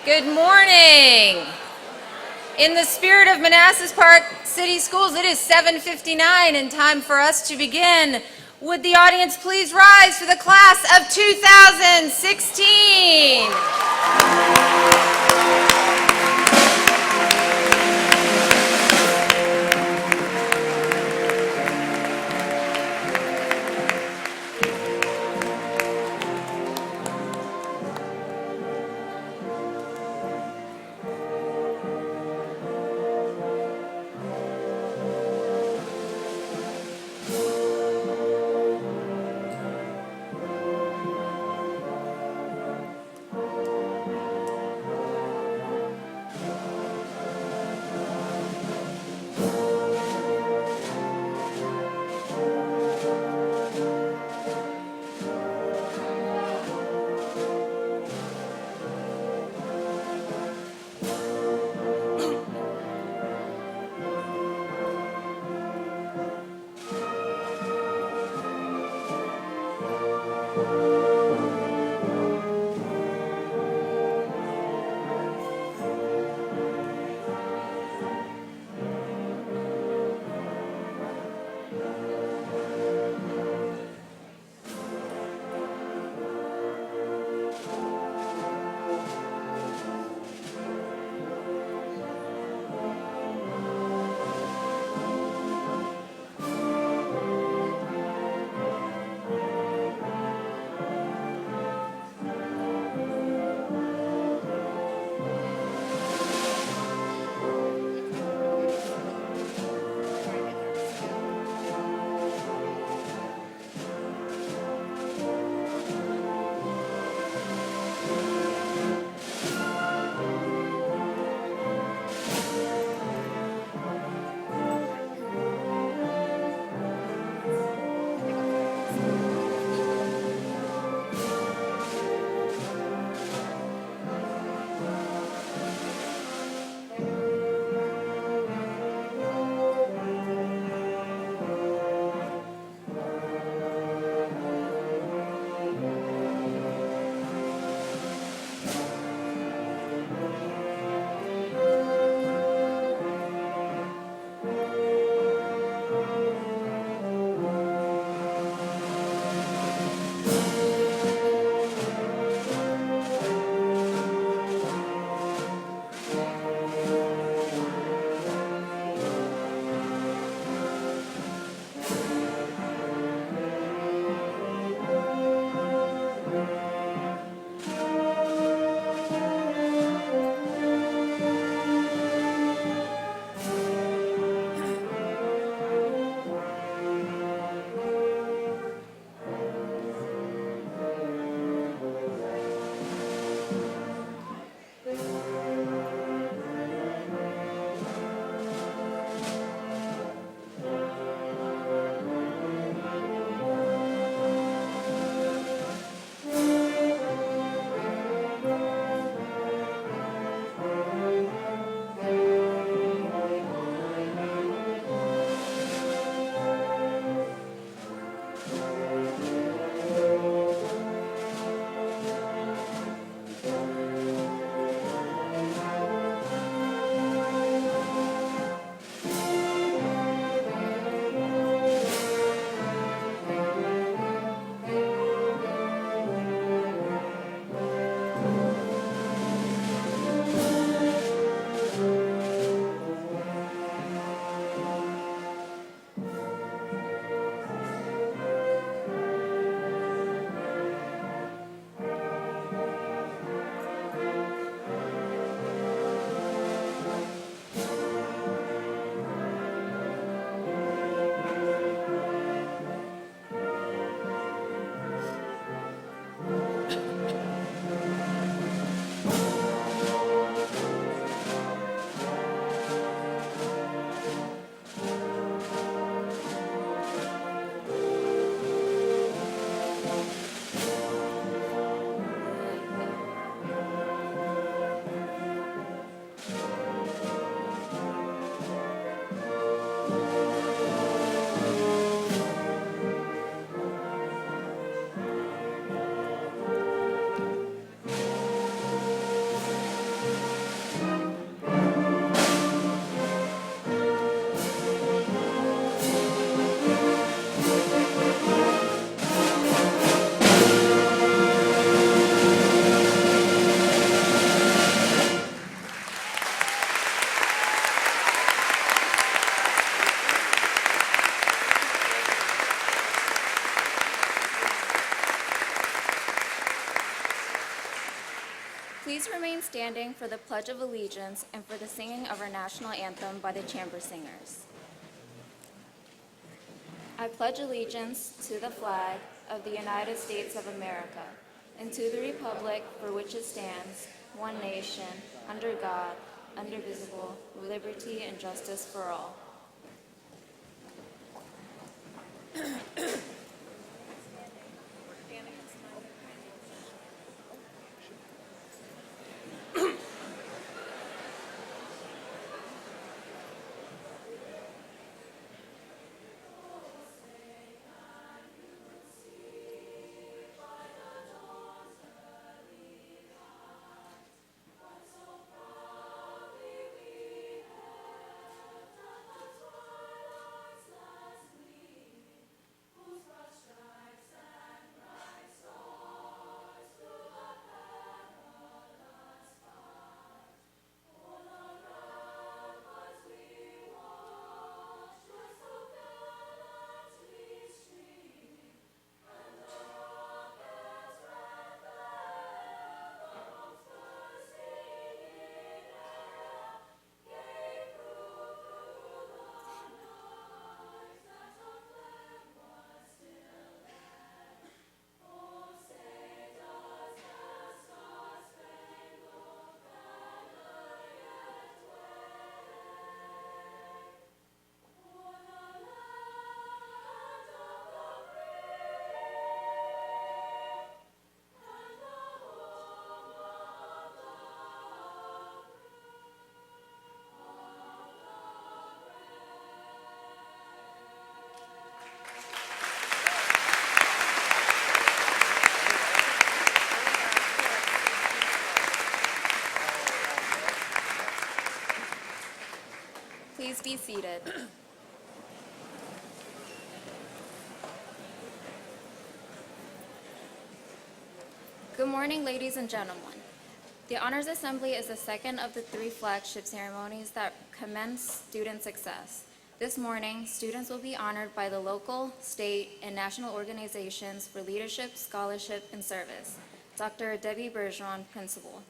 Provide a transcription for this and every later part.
Good morning. In the spirit of Manassas Park City Schools, it is 7:59 and time for us to begin. Would the audience please rise for the class of 2016? standing for the Pledge of Allegiance and for the singing of our national anthem by the chamber singers. I pledge allegiance to the flag of the United States of America and to the republic for which it stands, one nation, under God, indivisible, with liberty and justice for all. Please be seated. Good morning, ladies and gentlemen. The Honors Assembly is the second of the three flagship ceremonies that commend student success. This morning, students will be honored by the local, state, and national organizations for leadership, scholarship, and service. Dr. Debbie Bergeron, Principal.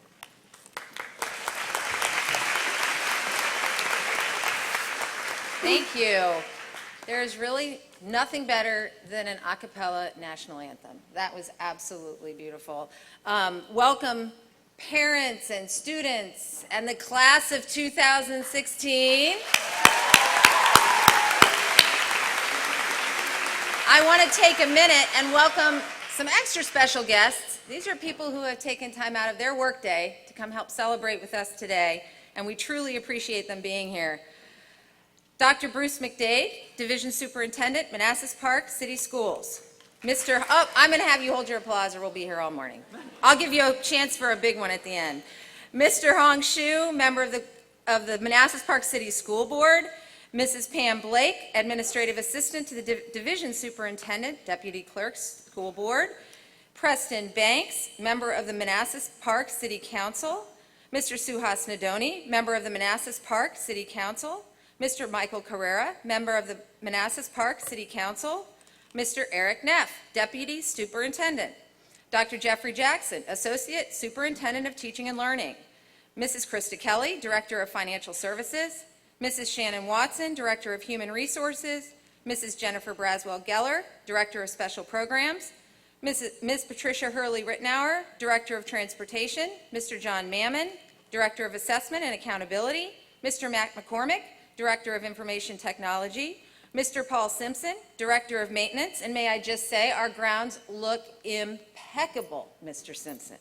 Thank you. There is really nothing better than an a cappella national anthem. That was absolutely beautiful. Welcome parents and students and the class of 2016. I want to take a minute and welcome some extra special guests. These are people who have taken time out of their workday to come help celebrate with us today, and we truly appreciate them being here. Dr. Bruce McDade, Division Superintendent, Manassas Park City Schools. I'm going to have you hold your applause or we'll be here all morning. I'll give you a chance for a big one at the end. Mr. Hong Shu, member of the Manassas Park City School Board. Mrs. Pam Blake, Administrative Assistant to the Division Superintendent, Deputy Clerk School Board. Preston Banks, member of the Manassas Park City Council. Mr. Suhas Nadoni, member of the Manassas Park City Council. Mr. Michael Carrera, member of the Manassas Park City Council. Mr. Eric Neff, Deputy Superintendent. Dr. Jeffrey Jackson, Associate Superintendent of Teaching and Learning. Mrs. Krista Kelly, Director of Financial Services. Mrs. Shannon Watson, Director of Human Resources. Mrs. Jennifer Braswell Geller, Director of Special Programs. Ms. Patricia Hurley-Rittenauer, Director of Transportation. Mr. John Mammon, Director of Assessment and Accountability. Mr. Matt McCormick, Director of Information Technology. Mr. Paul Simpson, Director of Maintenance, and may I just say, our grounds look impeccable, Mr. Simpson.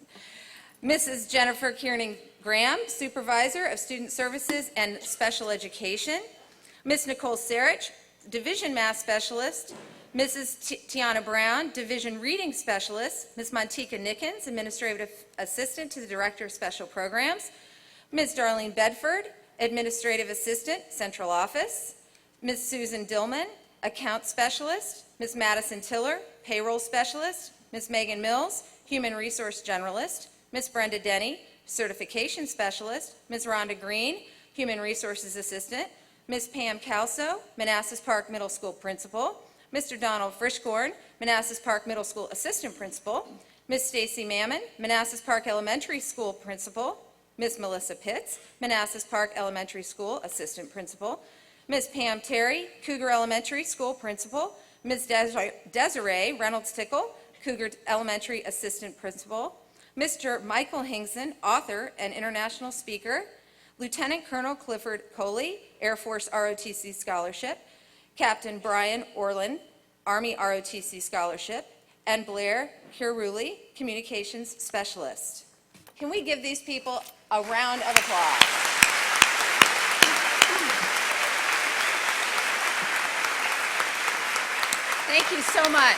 Mrs. Jennifer Kiernan Graham, Supervisor of Student Services and Special Education. Ms. Nicole Sarich, Division Math Specialist. Mrs. Tiana Brown, Division Reading Specialist. Ms. Montika Nickens, Administrative Assistant to the Director of Special Programs. Ms. Darlene Bedford, Administrative Assistant, Central Office. Ms. Susan Dillman, Account Specialist. Ms. Madison Tiller, Payroll Specialist. Ms. Megan Mills, Human Resource Generalist. Ms. Brenda Denny, Certification Specialist. Ms. Rhonda Green, Human Resources Assistant. Ms. Pam Calso, Manassas Park Middle School Principal. Mr. Donald Frischkorn, Manassas Park Middle School Assistant Principal. Ms. Stacy Mammon, Manassas Park Elementary School Principal. Ms. Melissa Pitts, Manassas Park Elementary School Assistant Principal, Ms. Pam Terry, Cougar Elementary School Principal, Ms. Desiree Reynolds-Tickle, Cougar Elementary Assistant Principal, Mr. Michael Hingson, author and international speaker, Lieutenant Colonel Clifford Coley, Air Force ROTC Scholarship, Captain Brian Orland, Army ROTC Scholarship, and Blair Kiruli, Communications Specialist. Can we give these people a round of applause? Thank you so much.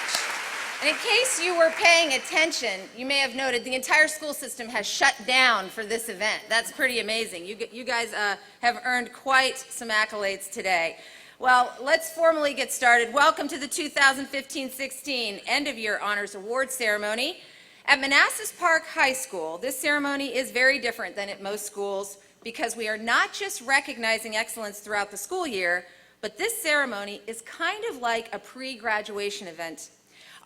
And in case you were paying attention, you may have noted the entire school system has shut down for this event. That's pretty amazing. You guys have earned quite some accolades today. Well, let's formally get started. Welcome to the 2015-16 End-of-Year Honors Award Ceremony. At Manassas Park High School, this ceremony is very different than at most schools because we are not just recognizing excellence throughout the school year, but this ceremony is kind of like a pre-graduation event.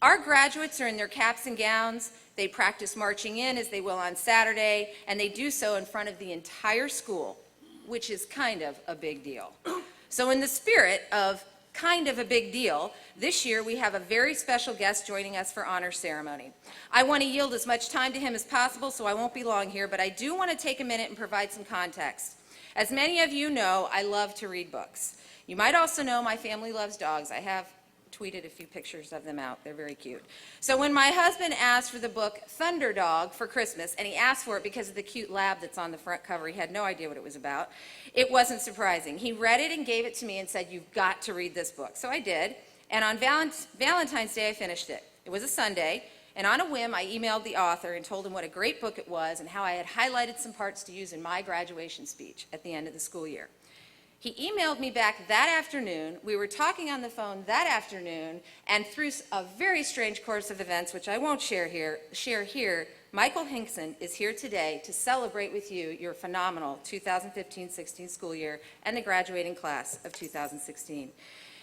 Our graduates are in their caps and gowns. They practice marching in as they will on Saturday, and they do so in front of the entire school, which is kind of a big deal. So in the spirit of kind of a big deal, this year we have a very special guest joining us for honor ceremony. I want to yield as much time to him as possible, so I won't be long here, but I do want to take a minute and provide some context. As many of you know, I love to read books. You might also know my family loves dogs. I have tweeted a few pictures of them out. They're very cute. So when my husband asked for the book Thunder Dog for Christmas, and he asked for it because of the cute lab that's on the front cover, he had no idea what it was about, it wasn't surprising. He read it and gave it to me and said, "You've got to read this book." So I did, and on Valentine's Day I finished it. It was a Sunday, and on a whim I emailed the author and told him what a great book it was and how I had highlighted some parts to use in my graduation speech at the end of the school year. He emailed me back that afternoon. We were talking on the phone that afternoon, and through a very strange course of events, which I won't share here, Michael Hinkson is here today to celebrate with you your phenomenal 2015-16 school year and the graduating class of 2016.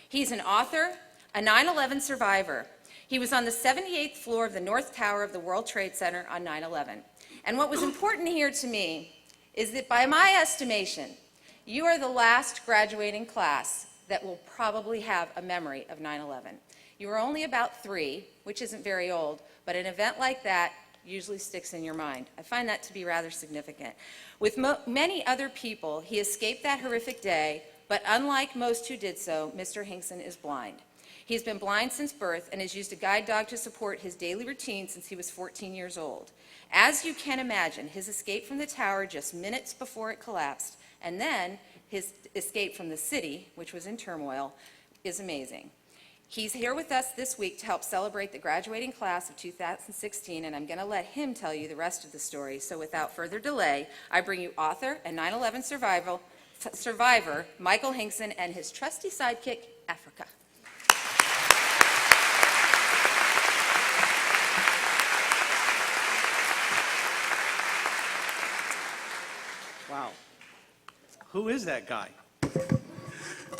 He's an author, a 9/11 survivor. He was on the 78th floor of the North Tower of the World Trade Center on 9/11. And what was important here to me is that by my estimation, you are the last graduating class that will probably have a memory of 9/11. You were only about 3, which isn't very old, but an event like that usually sticks in your mind. I find that to be rather significant. With many other people, he escaped that horrific day, but unlike most who did so, Mr. Hinkson is blind. He's been blind since birth and has used a guide dog to support his daily routine since he was 14 years old. As you can imagine, his escape from the tower just minutes before it collapsed, and then his escape from the city, which was in turmoil, is amazing. He's here with us this week to help celebrate the graduating class of 2016, and I'm going to let him tell you the rest of the story. So without further delay, I bring you author and 9/11 survivor Michael Hinkson and his trusty sidekick, Africa. Wow. Who is that guy?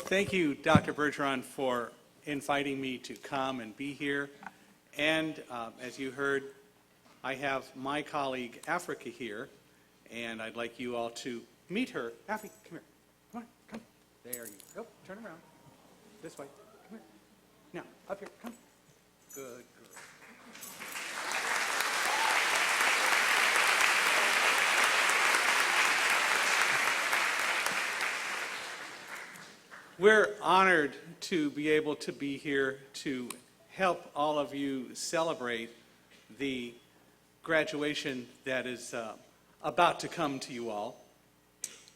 Thank you, Dr. Bergeron, for inviting me to come and be here. And as you heard, I have my colleague Africa here, and I'd like you all to meet her. Affy, come here. Come on, come. There you go. Turn around. This way. Come here. Now, up here. Come. Good girl. We're honored to be able to be here to help all of you celebrate the graduation that is about to come to you all.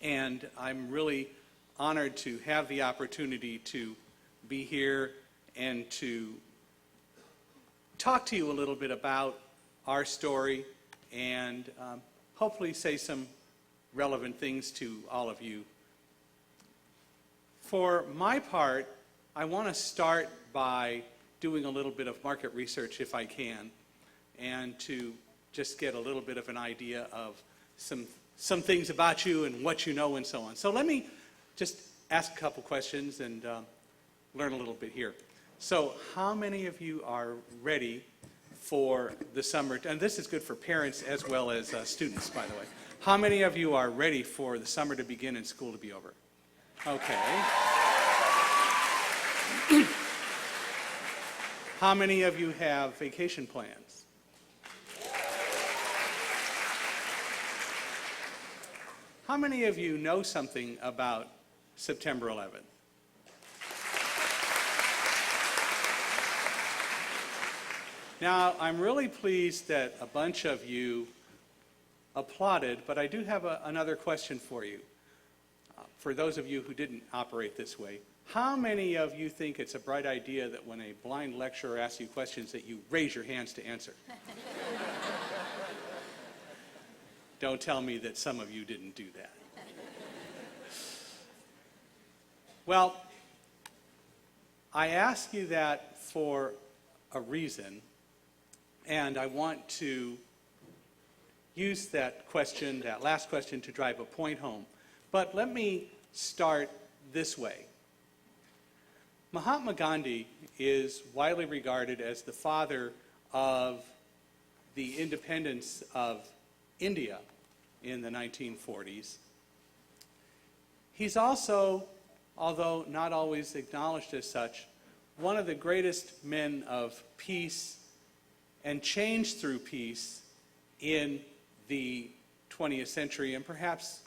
And I'm really honored to have the opportunity to be here and to talk to you a little bit about our story and hopefully say some relevant things to all of you. For my part, I want to start by doing a little bit of market research, if I can, and to just get a little bit of an idea of some things about you and what you know and so on. So let me just ask a couple questions and learn a little bit here. So how many of you are ready for the summer? And this is good for parents as well as students, by the way. How many of you are ready for the summer to begin and school to be over? Okay. How many of you have vacation plans? How many of you know something about September 11th? Now, I'm really pleased that a bunch of you applauded, but I do have another question for you. For those of you who didn't operate this way, how many of you think it's a bright idea that when a blind lecturer asks you questions that you raise your hands to answer? Don't tell me that some of you didn't do that. Well, I ask you that for a reason, and I want to use that question, that last question, to drive a point home. But let me start this way. Mahatma Gandhi is widely regarded as the father of the independence of India in the 1940s. He's also, although not always acknowledged as such, one of the greatest men of peace and change through peace in the 20th century and perhaps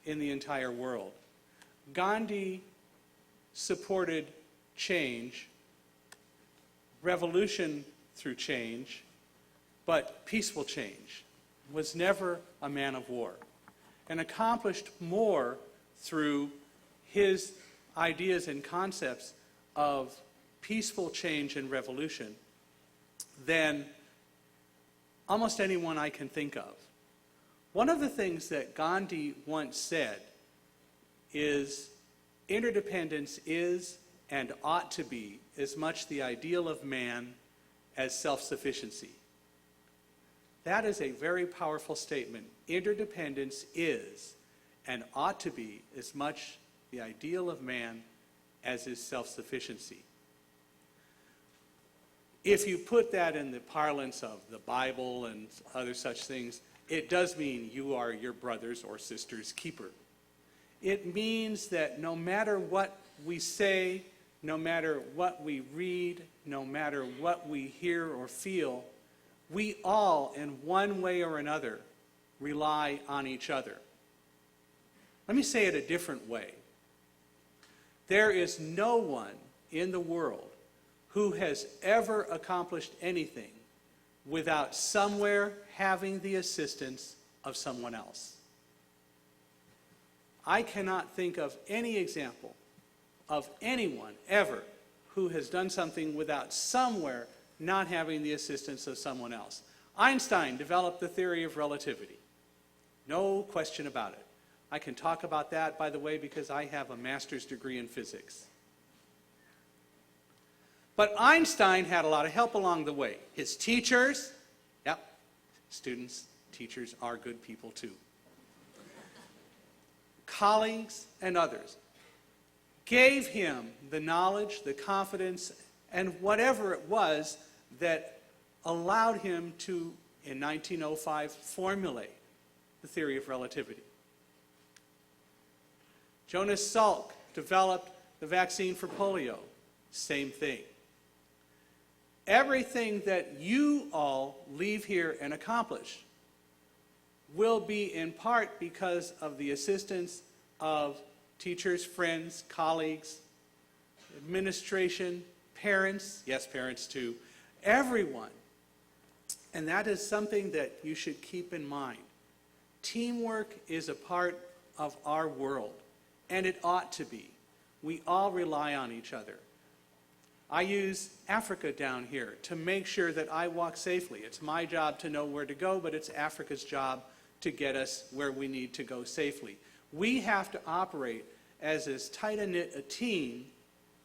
in the entire world. Gandhi supported change, revolution through change, but peaceful change. Was never a man of war, and accomplished more through his ideas and concepts of peaceful change and revolution than almost anyone I can think of. One of the things that Gandhi once said is, interdependence is and ought to be as much the ideal of man as self-sufficiency. That is a very powerful statement. Interdependence is and ought to be as much the ideal of man as is self-sufficiency. If you put that in the parlance of the Bible and other such things, it does mean you are your brother's or sister's keeper. It means that no matter what we say, no matter what we read, no matter what we hear or feel, we all, in one way or another, rely on each other. Let me say it a different way. There is no one in the world who has ever accomplished anything without somewhere having the assistance of someone else. I cannot think of any example of anyone ever who has done something without somewhere not having the assistance of someone else. Einstein developed the theory of relativity. No question about it. I can talk about that, by the way, because I have a master's degree in physics. But Einstein had a lot of help along the way. His teachers, students, teachers are good people too. Colleagues and others gave him the knowledge, the confidence, and whatever it was that allowed him to, in 1905, formulate the theory of relativity. Jonas Salk developed the vaccine for polio. Same thing. Everything that you all leave here and accomplish will be in part because of the assistance of teachers, friends, colleagues, administration, parents, yes, parents too, everyone. And that is something that you should keep in mind. Teamwork is a part of our world, and it ought to be. We all rely on each other. I use Africa down here to make sure that I walk safely. It's my job to know where to go, but it's Africa's job to get us where we need to go safely. We have to operate as tight-knit a team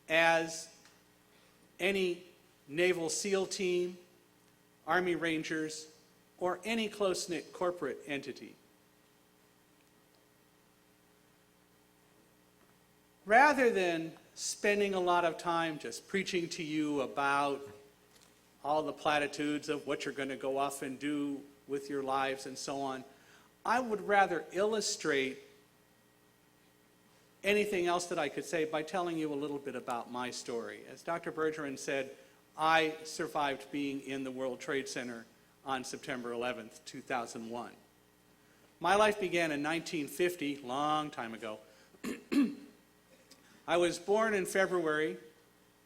as any Naval SEAL team, Army Rangers, or any close-knit corporate entity. Rather than spending a lot of time just preaching to you about all the platitudes of what you're going to go off and do with your lives and so on, I would rather illustrate anything else that I could say by telling you a little bit about my story. As Dr. Bergeron said, I survived being in the World Trade Center on September 11th, 2001. My life began in 1950, long time ago. I was born in February,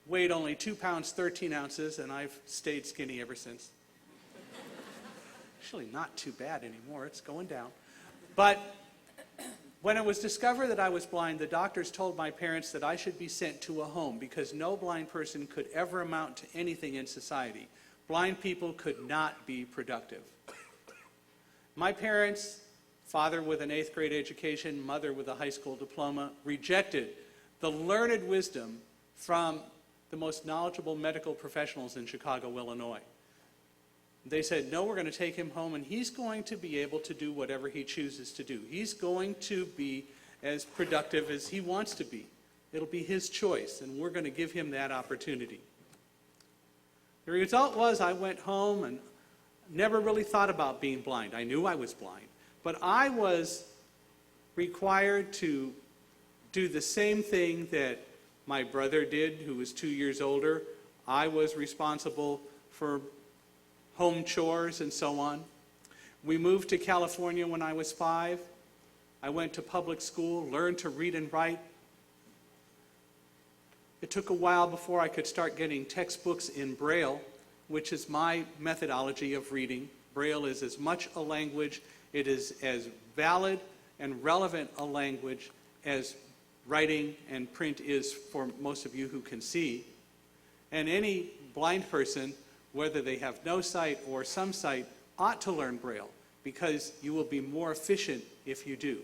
weighed only 2 pounds 13 ounces, and I've stayed skinny ever since. Actually, not too bad anymore. It's going down. But when it was discovered that I was blind, the doctors told my parents that I should be sent to a home because no blind person could ever amount to anything in society. Blind people could not be productive. My parents, father with an 8th grade education, mother with a high school diploma, rejected the learned wisdom from the most knowledgeable medical professionals in Chicago, Illinois. They said, no, we're going to take him home and he's going to be able to do whatever he chooses to do. He's going to be as productive as he wants to be. It'll be his choice, and we're going to give him that opportunity. The result was I went home and never really thought about being blind. I knew I was blind, but I was required to do the same thing that my brother did, who was 2 years older. I was responsible for home chores and so on. We moved to California when I was 5. I went to public school, learned to read and write. It took a while before I could start getting textbooks in Braille, which is my methodology of reading. Braille is as much a language, it is as valid and relevant a language as writing and print is for most of you who can see. And any blind person, whether they have no sight or some sight, ought to learn Braille because you will be more efficient if you do.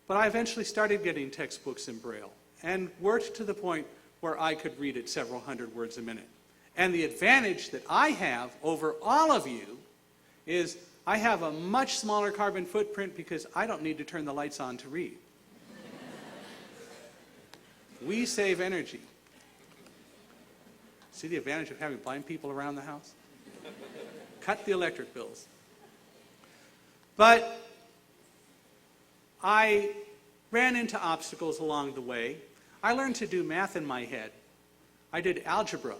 But I eventually started getting textbooks in Braille and worked to the point where I could read it several hundred words a minute. And the advantage that I have over all of you is I have a much smaller carbon footprint because I don't need to turn the lights on to read. We save energy. See the advantage of having blind people around the house? Cut the electric bills. But I ran into obstacles along the way. I learned to do math in my head. I did algebra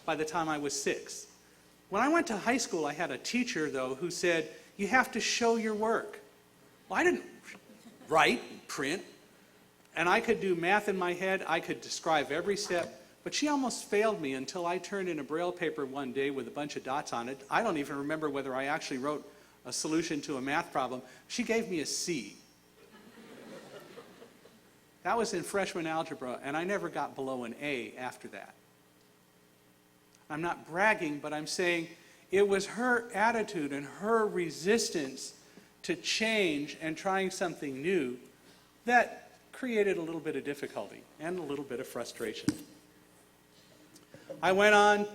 by the time I was 6. When I went to high school, I had a teacher, though, who said, you have to show your work. Well, I didn't write and print, and I could do math in my head. I could describe every step. But she almost failed me until I turned in a Braille paper one day with a bunch of dots on it. I don't even remember whether I actually wrote a solution to a math problem. She gave me a C. That was in freshman algebra, and I never got below an A after that. I'm not bragging, but I'm saying it was her attitude and her resistance to change and trying something new that created a little bit of difficulty and a little bit of frustration. I went on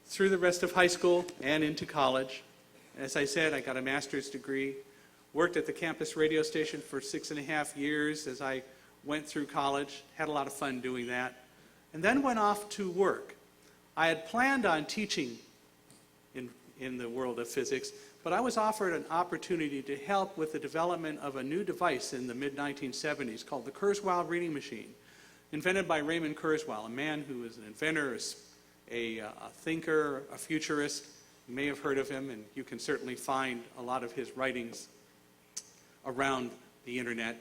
through the rest of high school and into college. As I said, I got a master's degree, worked at the campus radio station for 6.5 years as I went through college, had a lot of fun doing that, and then went off to work. I had planned on teaching in the world of physics, but I was offered an opportunity to help with the development of a new device in the mid-1970s called the Kurzweil reading machine, invented by Raymond Kurzweil, a man who was an inventor, a thinker, a futurist. You may have heard of him, and you can certainly find a lot of his writings around the internet.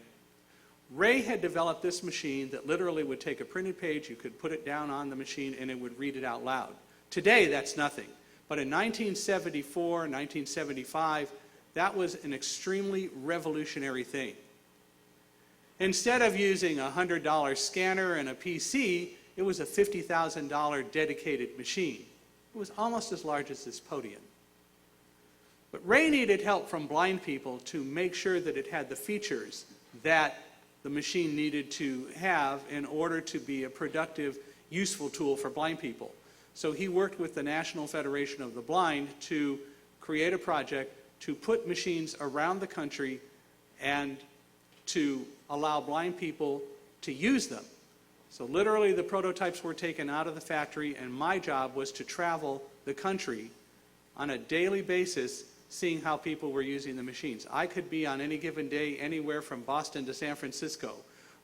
Ray had developed this machine that literally would take a printed page, you could put it down on the machine, and it would read it out loud. Today, that's nothing. But in 1974, 1975, that was an extremely revolutionary thing. Instead of using a $100 scanner and a PC, it was a $50,000 dedicated machine. It was almost as large as this podium. But Ray needed help from blind people to make sure that it had the features that the machine needed to have in order to be a productive, useful tool for blind people. So he worked with the National Federation of the Blind to create a project to put machines around the country and to allow blind people to use them. So literally the prototypes were taken out of the factory, and my job was to travel the country on a daily basis seeing how people were using the machines. I could be on any given day anywhere from Boston to San Francisco,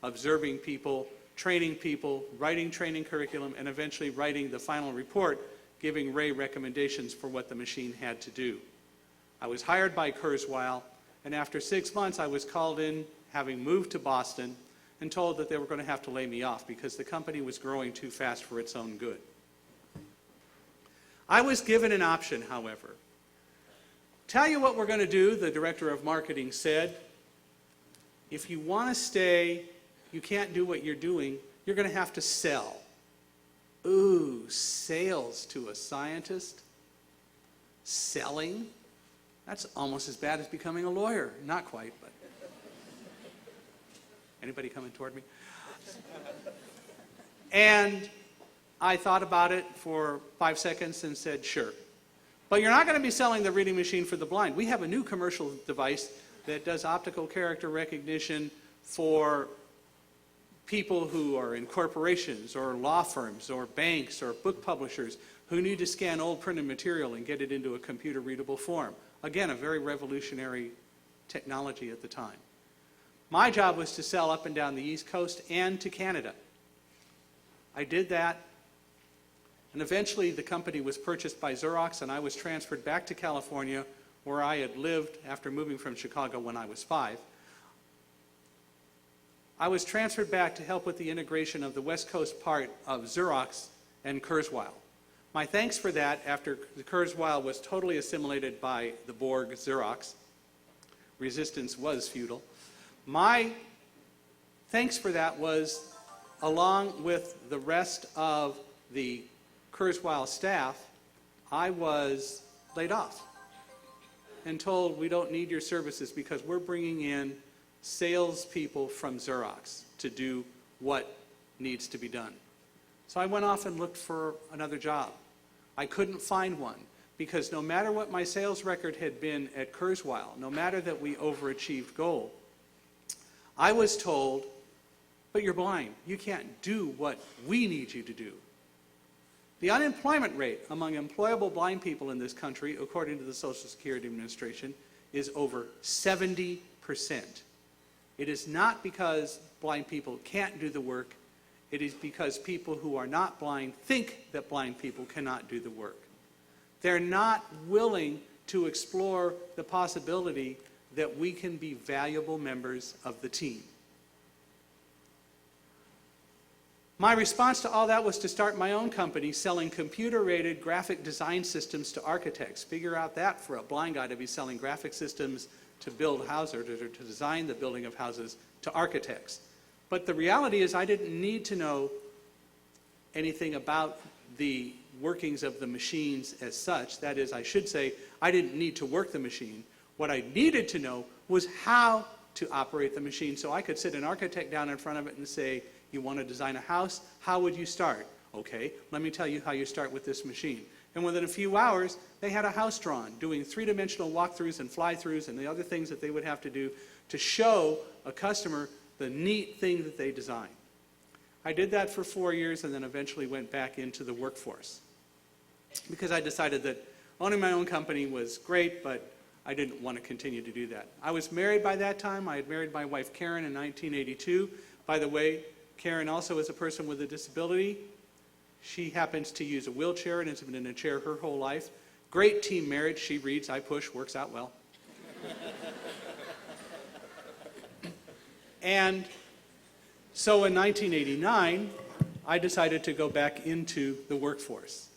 observing people, training people, writing training curriculum, and eventually writing the final report, giving Ray recommendations for what the machine had to do. I was hired by Kurzweil, and after 6 months I was called in, having moved to Boston, and told that they were going to have to lay me off because the company was growing too fast for its own good. I was given an option, however. Tell you what we're going to do, the director of marketing said. If you want to stay, you can't do what you're doing, you're going to have to sell. Ooh, sales to a scientist? Selling? That's almost as bad as becoming a lawyer. Not quite, but. Anybody coming toward me? And I thought about it for 5 seconds and said, sure. But you're not going to be selling the reading machine for the blind. We have a new commercial device that does optical character recognition for people who are in corporations or law firms or banks or book publishers who need to scan old printed material and get it into a computer readable form. Again, a very revolutionary technology at the time. My job was to sell up and down the East Coast and to Canada. I did that, and eventually the company was purchased by Xerox, and I was transferred back to California, where I had lived after moving from Chicago when I was 5. I was transferred back to help with the integration of the West Coast part of Xerox and Kurzweil. My thanks for that, after the Kurzweil was totally assimilated by the Borg Xerox, resistance was futile. My thanks for that was, along with the rest of the Kurzweil staff, I was laid off and told, we don't need your services because we're bringing in salespeople from Xerox to do what needs to be done. So I went off and looked for another job. I couldn't find one because no matter what my sales record had been at Kurzweil, no matter that we overachieved goal, I was told, but you're blind. You can't do what we need you to do. The unemployment rate among employable blind people in this country, according to the Social Security Administration, is over 70%. It is not because blind people can't do the work. It is because people who are not blind think that blind people cannot do the work. They're not willing to explore the possibility that we can be valuable members of the team. My response to all that was to start my own company selling computer-aided graphic design systems to architects. Figure out that for a blind guy to be selling graphic systems to build houses or to design the building of houses to architects. But the reality is I didn't need to know anything about the workings of the machines as such. That is, I should say, I didn't need to work the machine. What I needed to know was how to operate the machine, so I could sit an architect down in front of it and say, you want to design a house? How would you start? Okay, let me tell you how you start with this machine. And within a few hours, they had a house drawn, doing three-dimensional walkthroughs and fly-throughs and the other things that they would have to do to show a customer the neat thing that they designed. I did that for 4 years and then eventually went back into the workforce because I decided that owning my own company was great, but I didn't want to continue to do that. I was married by that time. I had married my wife Karen in 1982. By the way, Karen also is a person with a disability. She happens to use a wheelchair and has been in a chair her whole life. Great team marriage. She reads, I push, works out well. And so in 1989, I decided to go back into the workforce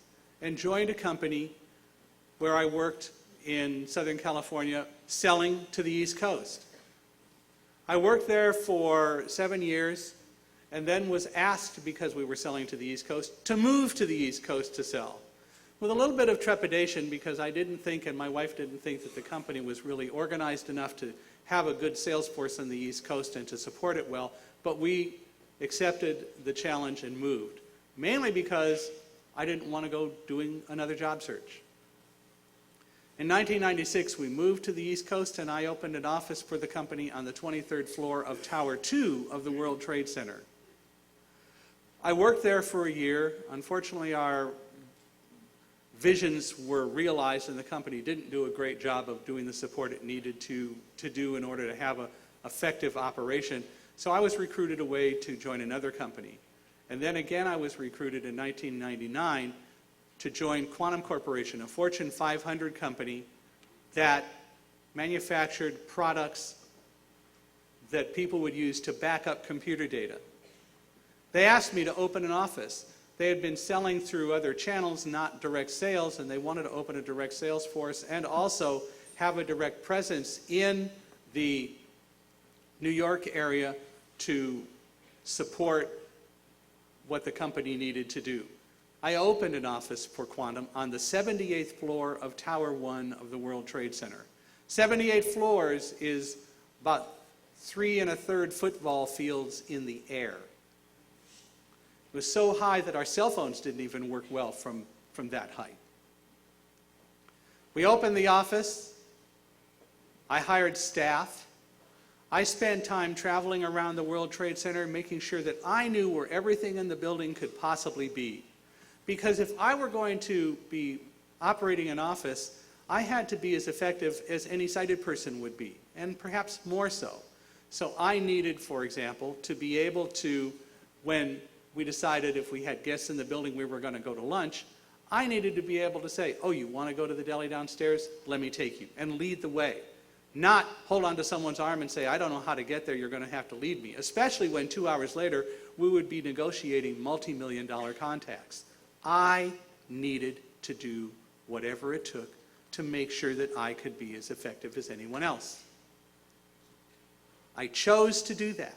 and joined a company where I worked in Southern California selling to the East Coast. I worked there for 7 years and then was asked, because we were selling to the East Coast, to move to the East Coast to sell. With a little bit of trepidation because I didn't think, and my wife didn't think, that the company was really organized enough to have a good sales force on the East Coast and to support it well, but we accepted the challenge and moved, mainly because I didn't want to go doing another job search. In 1996, we moved to the East Coast and I opened an office for the company on the 23rd floor of Tower 2 of the World Trade Center. I worked there for a year. Unfortunately, our visions were realized and the company didn't do a great job of doing the support it needed to do in order to have an effective operation. So I was recruited away to join another company. And then again I was recruited in 1999 to join Quantum Corporation, a Fortune 500 company that manufactured products that people would use to back up computer data. They asked me to open an office. They had been selling through other channels, not direct sales, and they wanted to open a direct sales force and also have a direct presence in the New York area to support what the company needed to do. I opened an office for Quantum on the 78th floor of Tower 1 of the World Trade Center. 78 floors is about 3 1/3 football fields in the air. It was so high that our cell phones didn't even work well from that height. We opened the office. I hired staff. I spent time traveling around the World Trade Center making sure that I knew where everything in the building could possibly be. Because if I were going to be operating an office, I had to be as effective as any sighted person would be, and perhaps more so. So I needed, for example, to be able to, when we decided if we had guests in the building we were going to go to lunch, I needed to be able to say, oh, you want to go to the deli downstairs? Let me take you, and lead the way. Not hold on to someone's arm and say, I don't know how to get there, you're going to have to lead me. Especially when 2 hours later we would be negotiating multi-million-dollar contracts. I needed to do whatever it took to make sure that I could be as effective as anyone else. I chose to do that.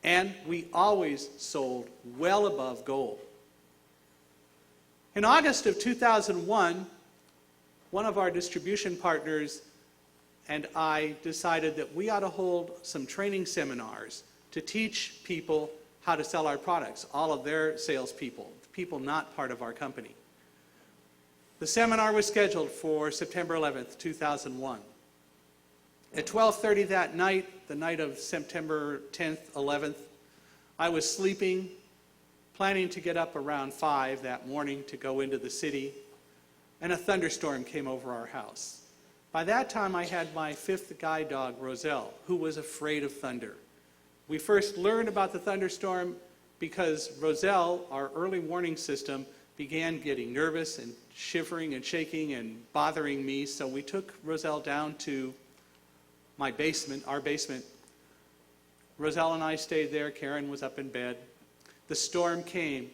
And we always sold well above goal. In August of 2001, one of our distribution partners and I decided that we ought to hold some training seminars to teach people how to sell our products, all of their salespeople, people not part of our company. The seminar was scheduled for September 11th, 2001. At 12:30 that night, the night of September 10th, 11th, I was sleeping, planning to get up around 5 that morning to go into the city, and a thunderstorm came over our house. By that time, I had my 5th guide dog, Roselle, who was afraid of thunder. We first learned about the thunderstorm because Roselle, our early warning system, began getting nervous and shivering and shaking and bothering me, so we took Roselle down to my basement, our basement. Roselle and I stayed there. Karen was up in bed. The storm came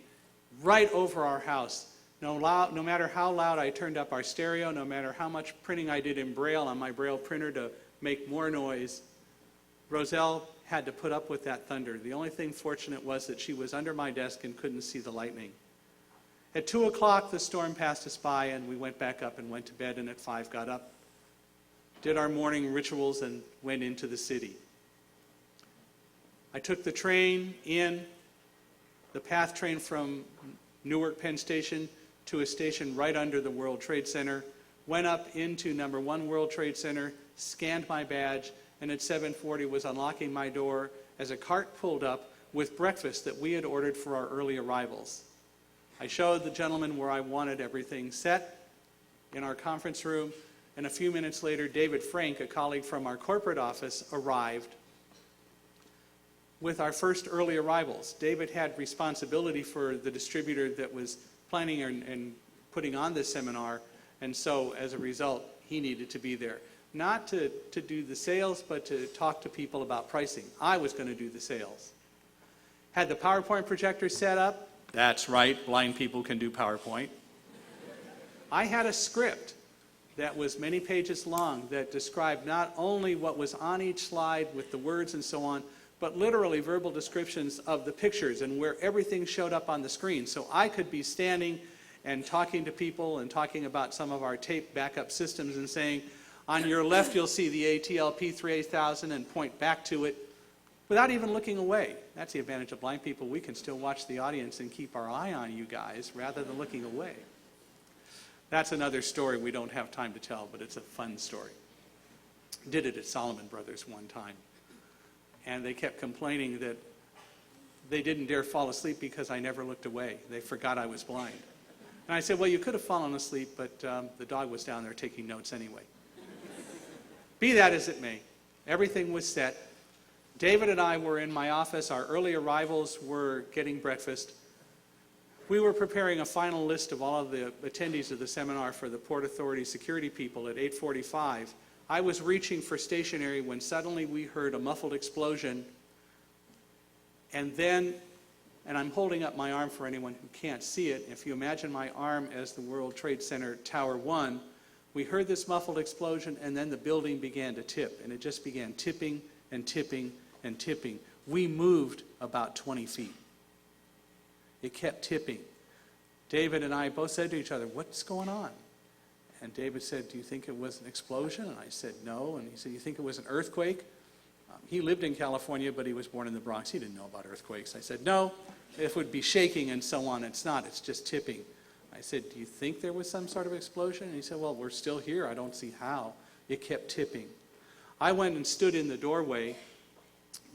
right over our house. No matter how loud I turned up our stereo, no matter how much printing I did in Braille on my Braille printer to make more noise, Roselle had to put up with that thunder. The only thing fortunate was that she was under my desk and couldn't see the lightning. At 2 o'clock, the storm passed us by, and we went back up and went to bed, and at 5 got up, did our morning rituals, and went into the city. I took the train in, the PATH train from Newark Penn Station to a station right under the World Trade Center, went up into number 1 World Trade Center, scanned my badge, and at 7:40 was unlocking my door as a cart pulled up with breakfast that we had ordered for our early arrivals. I showed the gentleman where I wanted everything set in our conference room, and a few minutes later, David Frank, a colleague from our corporate office, arrived with our first early arrivals. David had responsibility for the distributor that was planning and putting on this seminar, and so as a result, he needed to be there. Not to do the sales, but to talk to people about pricing. I was going to do the sales. Had the PowerPoint projector set up. That's right, blind people can do PowerPoint. I had a script that was many pages long that described not only what was on each slide with the words and so on, but literally verbal descriptions of the pictures and where everything showed up on the screen. So I could be standing and talking to people and talking about some of our tape backup systems and saying, on your left you'll see the ATL P3000, and point back to it without even looking away. That's the advantage of blind people. We can still watch the audience and keep our eye on you guys rather than looking away. That's another story we don't have time to tell, but it's a fun story. Did it at Solomon Brothers one time. And they kept complaining that they didn't dare fall asleep because I never looked away. They forgot I was blind. And I said, well, you could have fallen asleep, but the dog was down there taking notes anyway. Be that as it may, everything was set. David and I were in my office. Our early arrivals were getting breakfast. We were preparing a final list of all of the attendees of the seminar for the Port Authority security people at 8:45. I was reaching for stationery when suddenly we heard a muffled explosion. And then, and I'm holding up my arm for anyone who can't see it, if you imagine my arm as the World Trade Center Tower 1, we heard this muffled explosion, and then the building began to tip, and it just began tipping and tipping and tipping. We moved about 20 feet. It kept tipping. David and I both said to each other, what's going on? And David said, do you think it was an explosion? And I said, no. And he said, you think it was an earthquake? He lived in California, but he was born in the Bronx. He didn't know about earthquakes. I said, no, it would be shaking and so on. It's not. It's just tipping. I said, do you think there was some sort of explosion? And he said, well, we're still here. I don't see how. It kept tipping. I went and stood in the doorway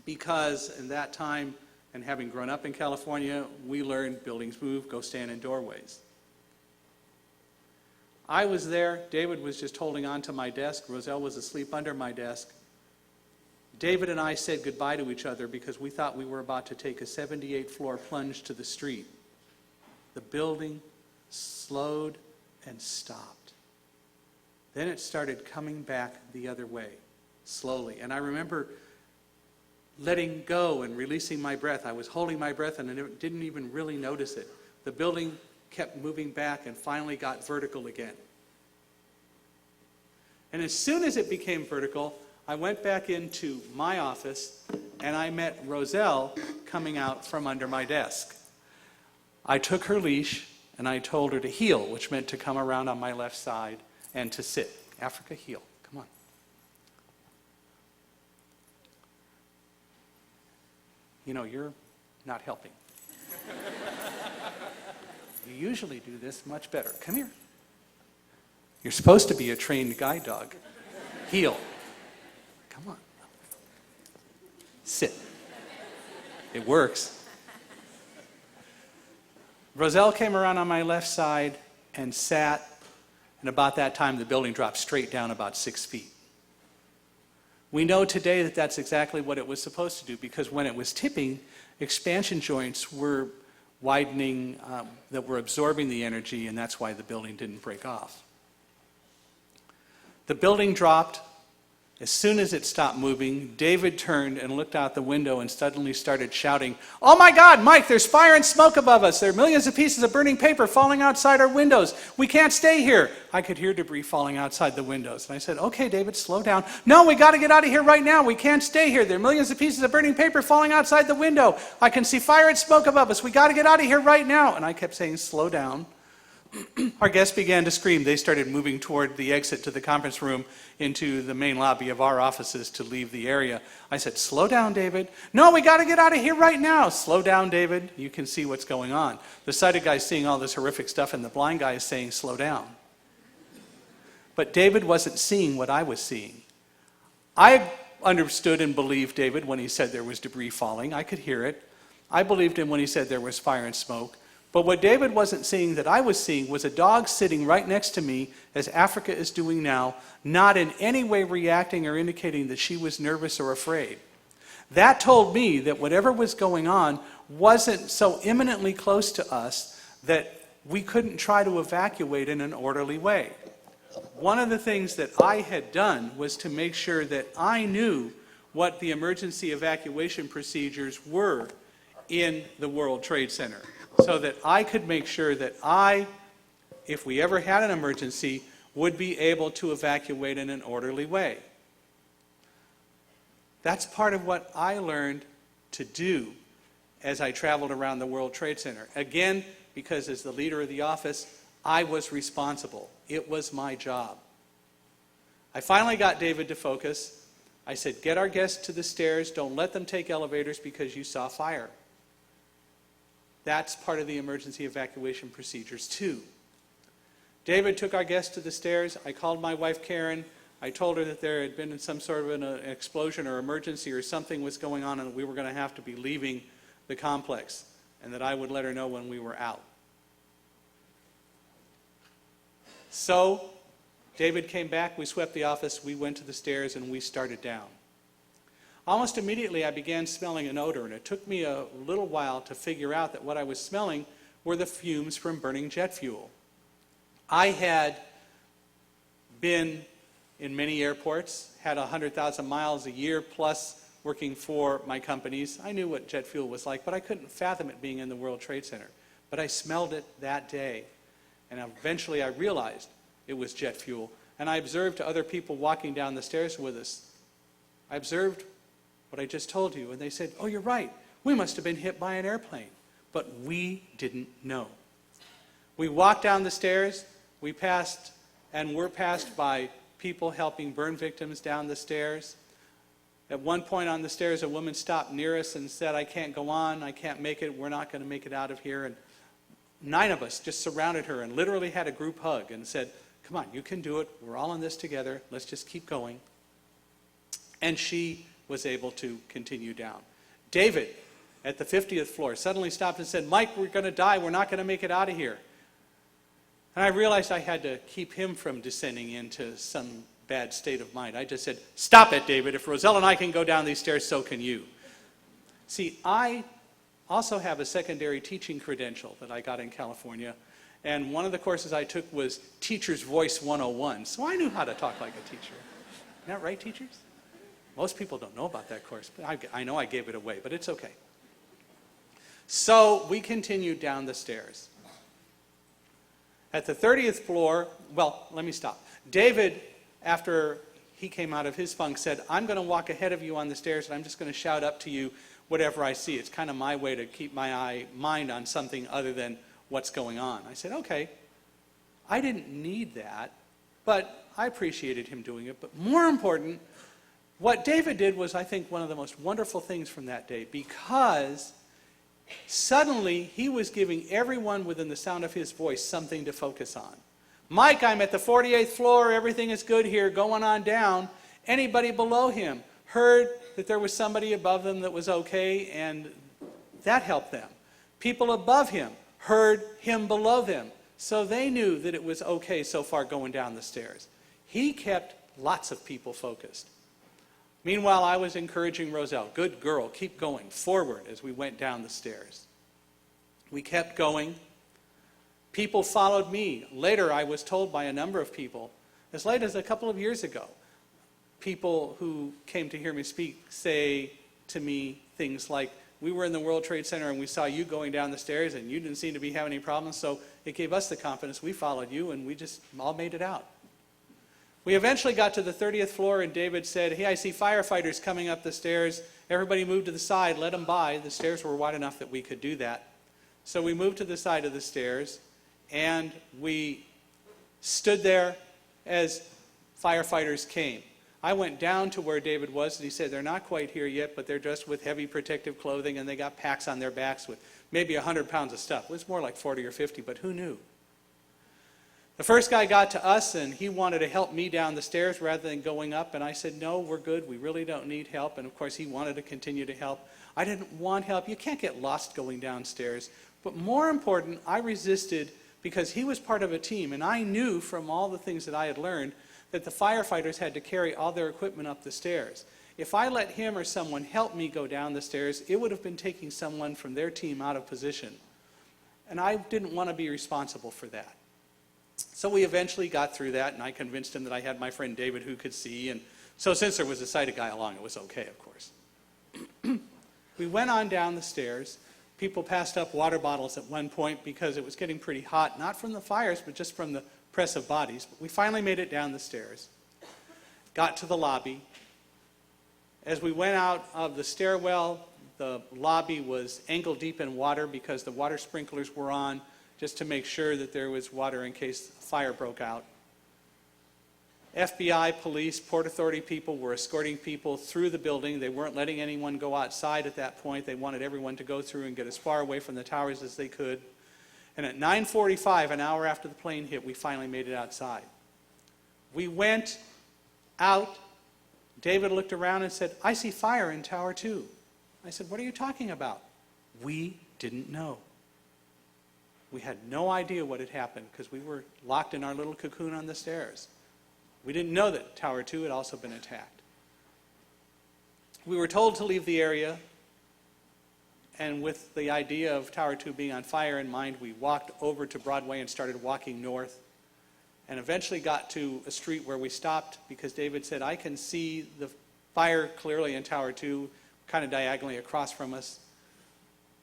because in that time, and having grown up in California, we learned buildings move, go stand in doorways. I was there. David was just holding on to my desk. Roselle was asleep under my desk. David and I said goodbye to each other because we thought we were about to take a 78-floor plunge to the street. The building slowed and stopped. Then it started coming back the other way, slowly. And I remember letting go and releasing my breath. I was holding my breath and I didn't even really notice it. The building kept moving back and finally got vertical again. And as soon as it became vertical, I went back into my office and I met Roselle coming out from under my desk. I took her leash and I told her to heel, which meant to come around on my left side and to sit. Africa, heel. Come on. You know, you're not helping. You usually do this much better. Come here. You're supposed to be a trained guide dog. Heel. Come on. Sit. It works. Roselle came around on my left side and sat, and about that time the building dropped straight down about 6 feet. We know today that that's exactly what it was supposed to do because when it was tipping, expansion joints were widening, that were absorbing the energy, and that's why the building didn't break off. The building dropped. As soon as it stopped moving, David turned and looked out the window and suddenly started shouting, "Oh my God, Mike, there's fire and smoke above us. There are millions of pieces of burning paper falling outside our windows. We can't stay here." I could hear debris falling outside the windows. And I said, "Okay, David, slow down." "No, we got to get out of here right now. We can't stay here. There are millions of pieces of burning paper falling outside the window. I can see fire and smoke above us. We got to get out of here right now." And I kept saying, "Slow down." Our guests began to scream. They started moving toward the exit to the conference room into the main lobby of our offices to leave the area. I said, "Slow down, David." "No, we got to get out of here right now." "Slow down, David. You can see what's going on." The sighted guy's seeing all this horrific stuff, and the blind guy is saying, "Slow down." But David wasn't seeing what I was seeing. I understood and believed David when he said there was debris falling. I could hear it. I believed him when he said there was fire and smoke. But what David wasn't seeing that I was seeing was a dog sitting right next to me, as Africa is doing now, not in any way reacting or indicating that she was nervous or afraid. That told me that whatever was going on wasn't so imminently close to us that we couldn't try to evacuate in an orderly way. One of the things that I had done was to make sure that I knew what the emergency evacuation procedures were in the World Trade Center, so that I could make sure that I, if we ever had an emergency, would be able to evacuate in an orderly way. That's part of what I learned to do as I traveled around the World Trade Center. Again, because as the leader of the office, I was responsible. It was my job. I finally got David to focus. I said, "Get our guests to the stairs. Don't let them take elevators because you saw fire." That's part of the emergency evacuation procedures too. David took our guests to the stairs. I called my wife Karen. I told her that there had been some sort of an explosion or emergency or something was going on and we were going to have to be leaving the complex and that I would let her know when we were out. So David came back, we swept the office, we went to the stairs, and we started down. Almost immediately I began smelling an odor, and it took me a little while to figure out that what I was smelling were the fumes from burning jet fuel. I had been in many airports, had 100,000 miles a year plus working for my companies. I knew what jet fuel was like, but I couldn't fathom it being in the World Trade Center. But I smelled it that day, and eventually I realized it was jet fuel. And I observed to other people walking down the stairs with us. I observed what I just told you, and they said, "Oh, you're right. We must have been hit by an airplane." But we didn't know. We walked down the stairs. We passed, and were passed by people helping burn victims down the stairs. At one point on the stairs, a woman stopped near us and said, "I can't go on. I can't make it. We're not going to make it out of here." And 9 of us just surrounded her and literally had a group hug and said, "Come on, you can do it. We're all in this together. Let's just keep going." And she was able to continue down. David, at the 50th floor, suddenly stopped and said, "Mike, we're going to die. We're not going to make it out of here." And I realized I had to keep him from descending into some bad state of mind. I just said, "Stop it, David. If Roselle and I can go down these stairs, so can you." See, I also have a secondary teaching credential that I got in California, and one of the courses I took was Teacher's Voice 101, so I knew how to talk like a teacher. Isn't that right, teachers? Most people don't know about that course, but I know I gave it away, but it's okay. So we continued down the stairs. At the 30th floor, well, let me stop. David, after he came out of his funk, said, "I'm going to walk ahead of you on the stairs, and I'm just going to shout up to you whatever I see." It's kind of my way to keep my mind on something other than what's going on. I said, "Okay." I didn't need that, but I appreciated him doing it. But more important, what David did was, I think, one of the most wonderful things from that day, because suddenly he was giving everyone within the sound of his voice something to focus on. "Mike, I'm at the 48th floor. Everything is good here. Going on down." Anybody below him heard that there was somebody above them that was okay, and that helped them. People above him heard him below them, so they knew that it was okay so far going down the stairs. He kept lots of people focused. Meanwhile, I was encouraging Roselle, "Good girl, keep going forward," as we went down the stairs. We kept going. People followed me. Later, I was told by a number of people, as late as a couple of years ago, people who came to hear me speak say to me things like, "We were in the World Trade Center and we saw you going down the stairs and you didn't seem to be having any problems, so it gave us the confidence. We followed you and we just all made it out." We eventually got to the 30th floor, and David said, "Hey, I see firefighters coming up the stairs. Everybody move to the side, let them by." The stairs were wide enough that we could do that. So we moved to the side of the stairs, and we stood there as firefighters came. I went down to where David was, and he said, "They're not quite here yet, but they're dressed with heavy protective clothing, and they got packs on their backs with maybe 100 pounds of stuff." It was more like 40 or 50, but who knew? The first guy got to us, and he wanted to help me down the stairs rather than going up, and I said, "No, we're good. We really don't need help." And of course, he wanted to continue to help. I didn't want help. You can't get lost going downstairs. But more important, I resisted because he was part of a team, and I knew from all the things that I had learned that the firefighters had to carry all their equipment up the stairs. If I let him or someone help me go down the stairs, it would have been taking someone from their team out of position. And I didn't want to be responsible for that. So we eventually got through that, and I convinced him that I had my friend David who could see, and so since there was a sighted guy along, it was okay, of course. We went on down the stairs. People passed up water bottles at one point because it was getting pretty hot, not from the fires, but just from the press of bodies. But we finally made it down the stairs, got to the lobby. As we went out of the stairwell, the lobby was ankle deep in water because the water sprinklers were on, just to make sure that there was water in case a fire broke out. FBI, police, Port Authority people were escorting people through the building. They weren't letting anyone go outside at that point. They wanted everyone to go through and get as far away from the towers as they could. And at 9:45, an hour after the plane hit, we finally made it outside. We went out. David looked around and said, "I see fire in Tower 2. I said, "What are you talking about?" We didn't know. We had no idea what had happened because we were locked in our little cocoon on the stairs. We didn't know that Tower 2 had also been attacked. We were told to leave the area, and with the idea of Tower 2 being on fire in mind, we walked over to Broadway and started walking north, and eventually got to a street where we stopped because David said, I can see the fire clearly in Tower 2, kind of diagonally across from us.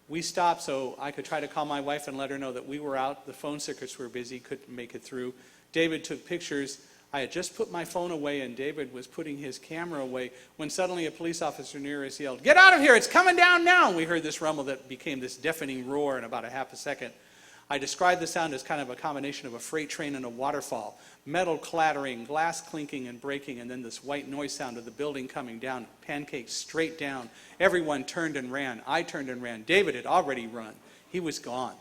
We stopped so I could try to call my wife and let her know that we were out. The phone circuits were busy, couldn't make it through. David took pictures. I had just put my phone away and David was putting his camera away when suddenly a police officer near us yelled, "Get out of here, it's coming down now!" And we heard this rumble that became this deafening roar in about a half a second. I described the sound as kind of a combination of a freight train and a waterfall. Metal clattering, glass clinking and breaking, and then this white noise sound of the building coming down, pancakes straight down. Everyone turned and ran. I turned and ran. David had already run. He was gone.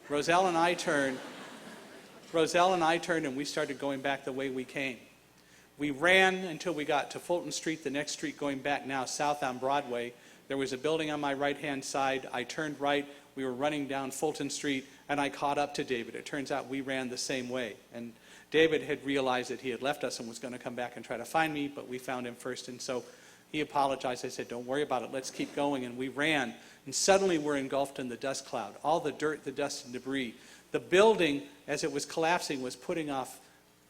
Roselle and I turned and we started going back the way we came. We ran until we got to Fulton Street, the next street going back now south on Broadway. There was a building on my right-hand side. I turned right. We were running down Fulton Street, and I caught up to David. It turns out we ran the same way. And David had realized that he had left us and was going to come back and try to find me, but we found him first. And so he apologized. I said, don't worry about it. Let's keep going. And we ran. And suddenly we're engulfed in the dust cloud. All the dirt, the dust, and debris. The building, as it was collapsing, was putting off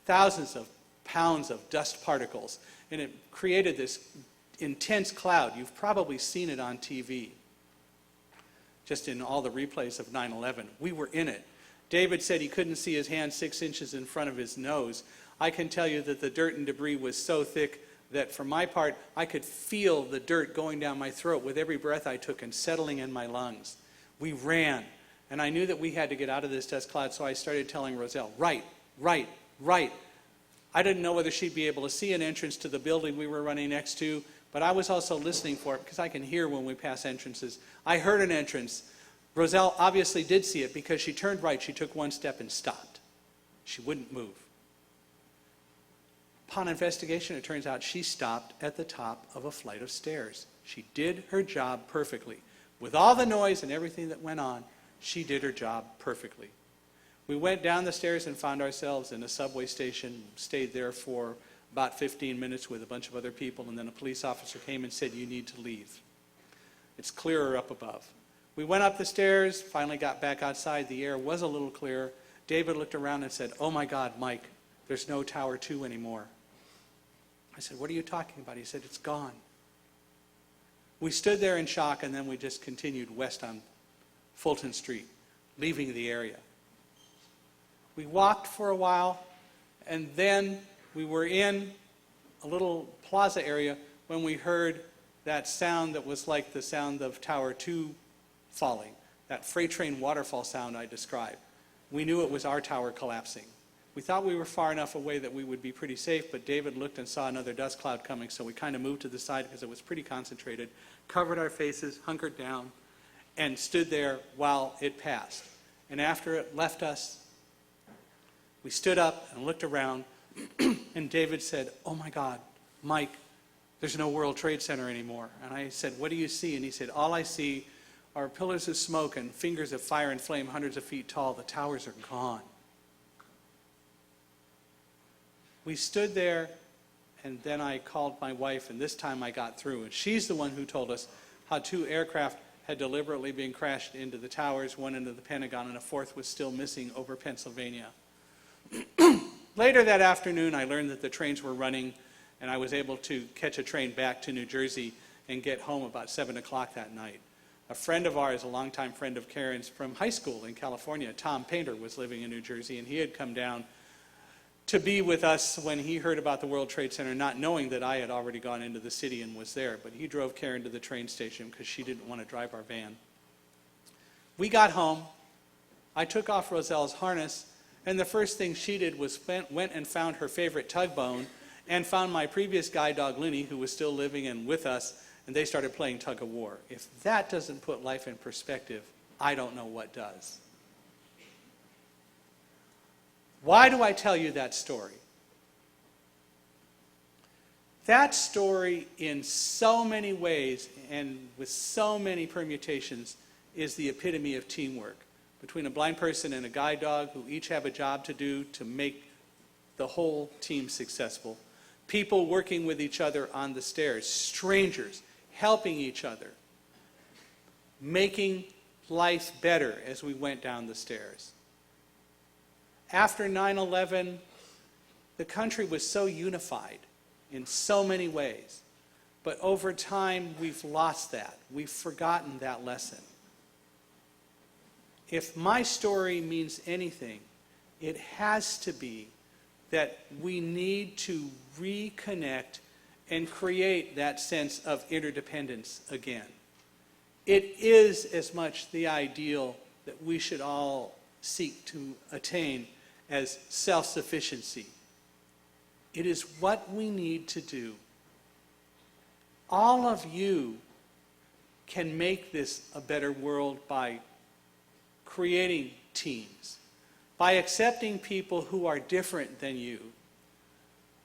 thousands of pounds of dust particles. And it created this intense cloud. You've probably seen it on TV, just in all the replays of 9/11. We were in it. David said he couldn't see his hand 6 inches in front of his nose. I can tell you that the dirt and debris was so thick that for my part, I could feel the dirt going down my throat with every breath I took and settling in my lungs. We ran, and I knew that we had to get out of this dust cloud, so I started telling Roselle, right, right, right. I didn't know whether she'd be able to see an entrance to the building we were running next to, but I was also listening for it because I can hear when we pass entrances. I heard an entrance. Roselle obviously did see it because she turned right, she took one step and stopped. She wouldn't move. Upon investigation, it turns out she stopped at the top of a flight of stairs. She did her job perfectly. With all the noise and everything that went on, she did her job perfectly. We went down the stairs and found ourselves in a subway station, stayed there for about 15 minutes with a bunch of other people, and then a police officer came and said, you need to leave. It's clearer up above. We went up the stairs, finally got back outside. The air was a little clearer. David looked around and said, oh my God, Mike, there's no Tower 2 anymore. I said, what are you talking about? He said, it's gone. We stood there in shock, and then we just continued west on Fulton Street, leaving the area. We walked for a while, and then we were in a little plaza area when we heard that sound that was like the sound of Tower 2 falling, that freight train waterfall sound I described. We knew it was our tower collapsing. We thought we were far enough away that we would be pretty safe, but David looked and saw another dust cloud coming, so we kind of moved to the side because it was pretty concentrated, covered our faces, hunkered down, and stood there while it passed. And after it left us, we stood up and looked around, and David said, oh my God, Mike, there's no World Trade Center anymore. And I said, what do you see? And he said, all I see are pillars of smoke and fingers of fire and flame hundreds of feet tall. The towers are gone. We stood there, and then I called my wife, and this time I got through. And she's the one who told us how 2 aircraft had deliberately been crashed into the towers, one into the Pentagon, and a 4th was still missing over Pennsylvania. Later that afternoon, I learned that the trains were running, and I was able to catch a train back to New Jersey and get home about 7 o'clock that night. A friend of ours, a longtime friend of Karen's from high school in California, Tom Painter, was living in New Jersey, and he had come down to be with us when he heard about the World Trade Center, not knowing that I had already gone into the city and was there. But he drove Karen to the train station because she didn't want to drive our van. We got home. I took off Roselle's harness, and the first thing she did was went and found her favorite tug bone and found my previous guide dog, Looney, who was still living and with us, and they started playing tug of war. If that doesn't put life in perspective, I don't know what does. Why do I tell you that story? That story, in so many ways and with so many permutations, is the epitome of teamwork. between a blind person and a guide dog who each have a job to do to make the whole team successful. People working with each other on the stairs, strangers helping each other, making life better as we went down the stairs. After 9/11, the country was so unified in so many ways, but over time we've lost that. We've forgotten that lesson. If my story means anything, it has to be that we need to reconnect and create that sense of interdependence again. It is as much the ideal that we should all seek to attain as self-sufficiency. It is what we need to do. All of you can make this a better world by creating teams, by accepting people who are different than you,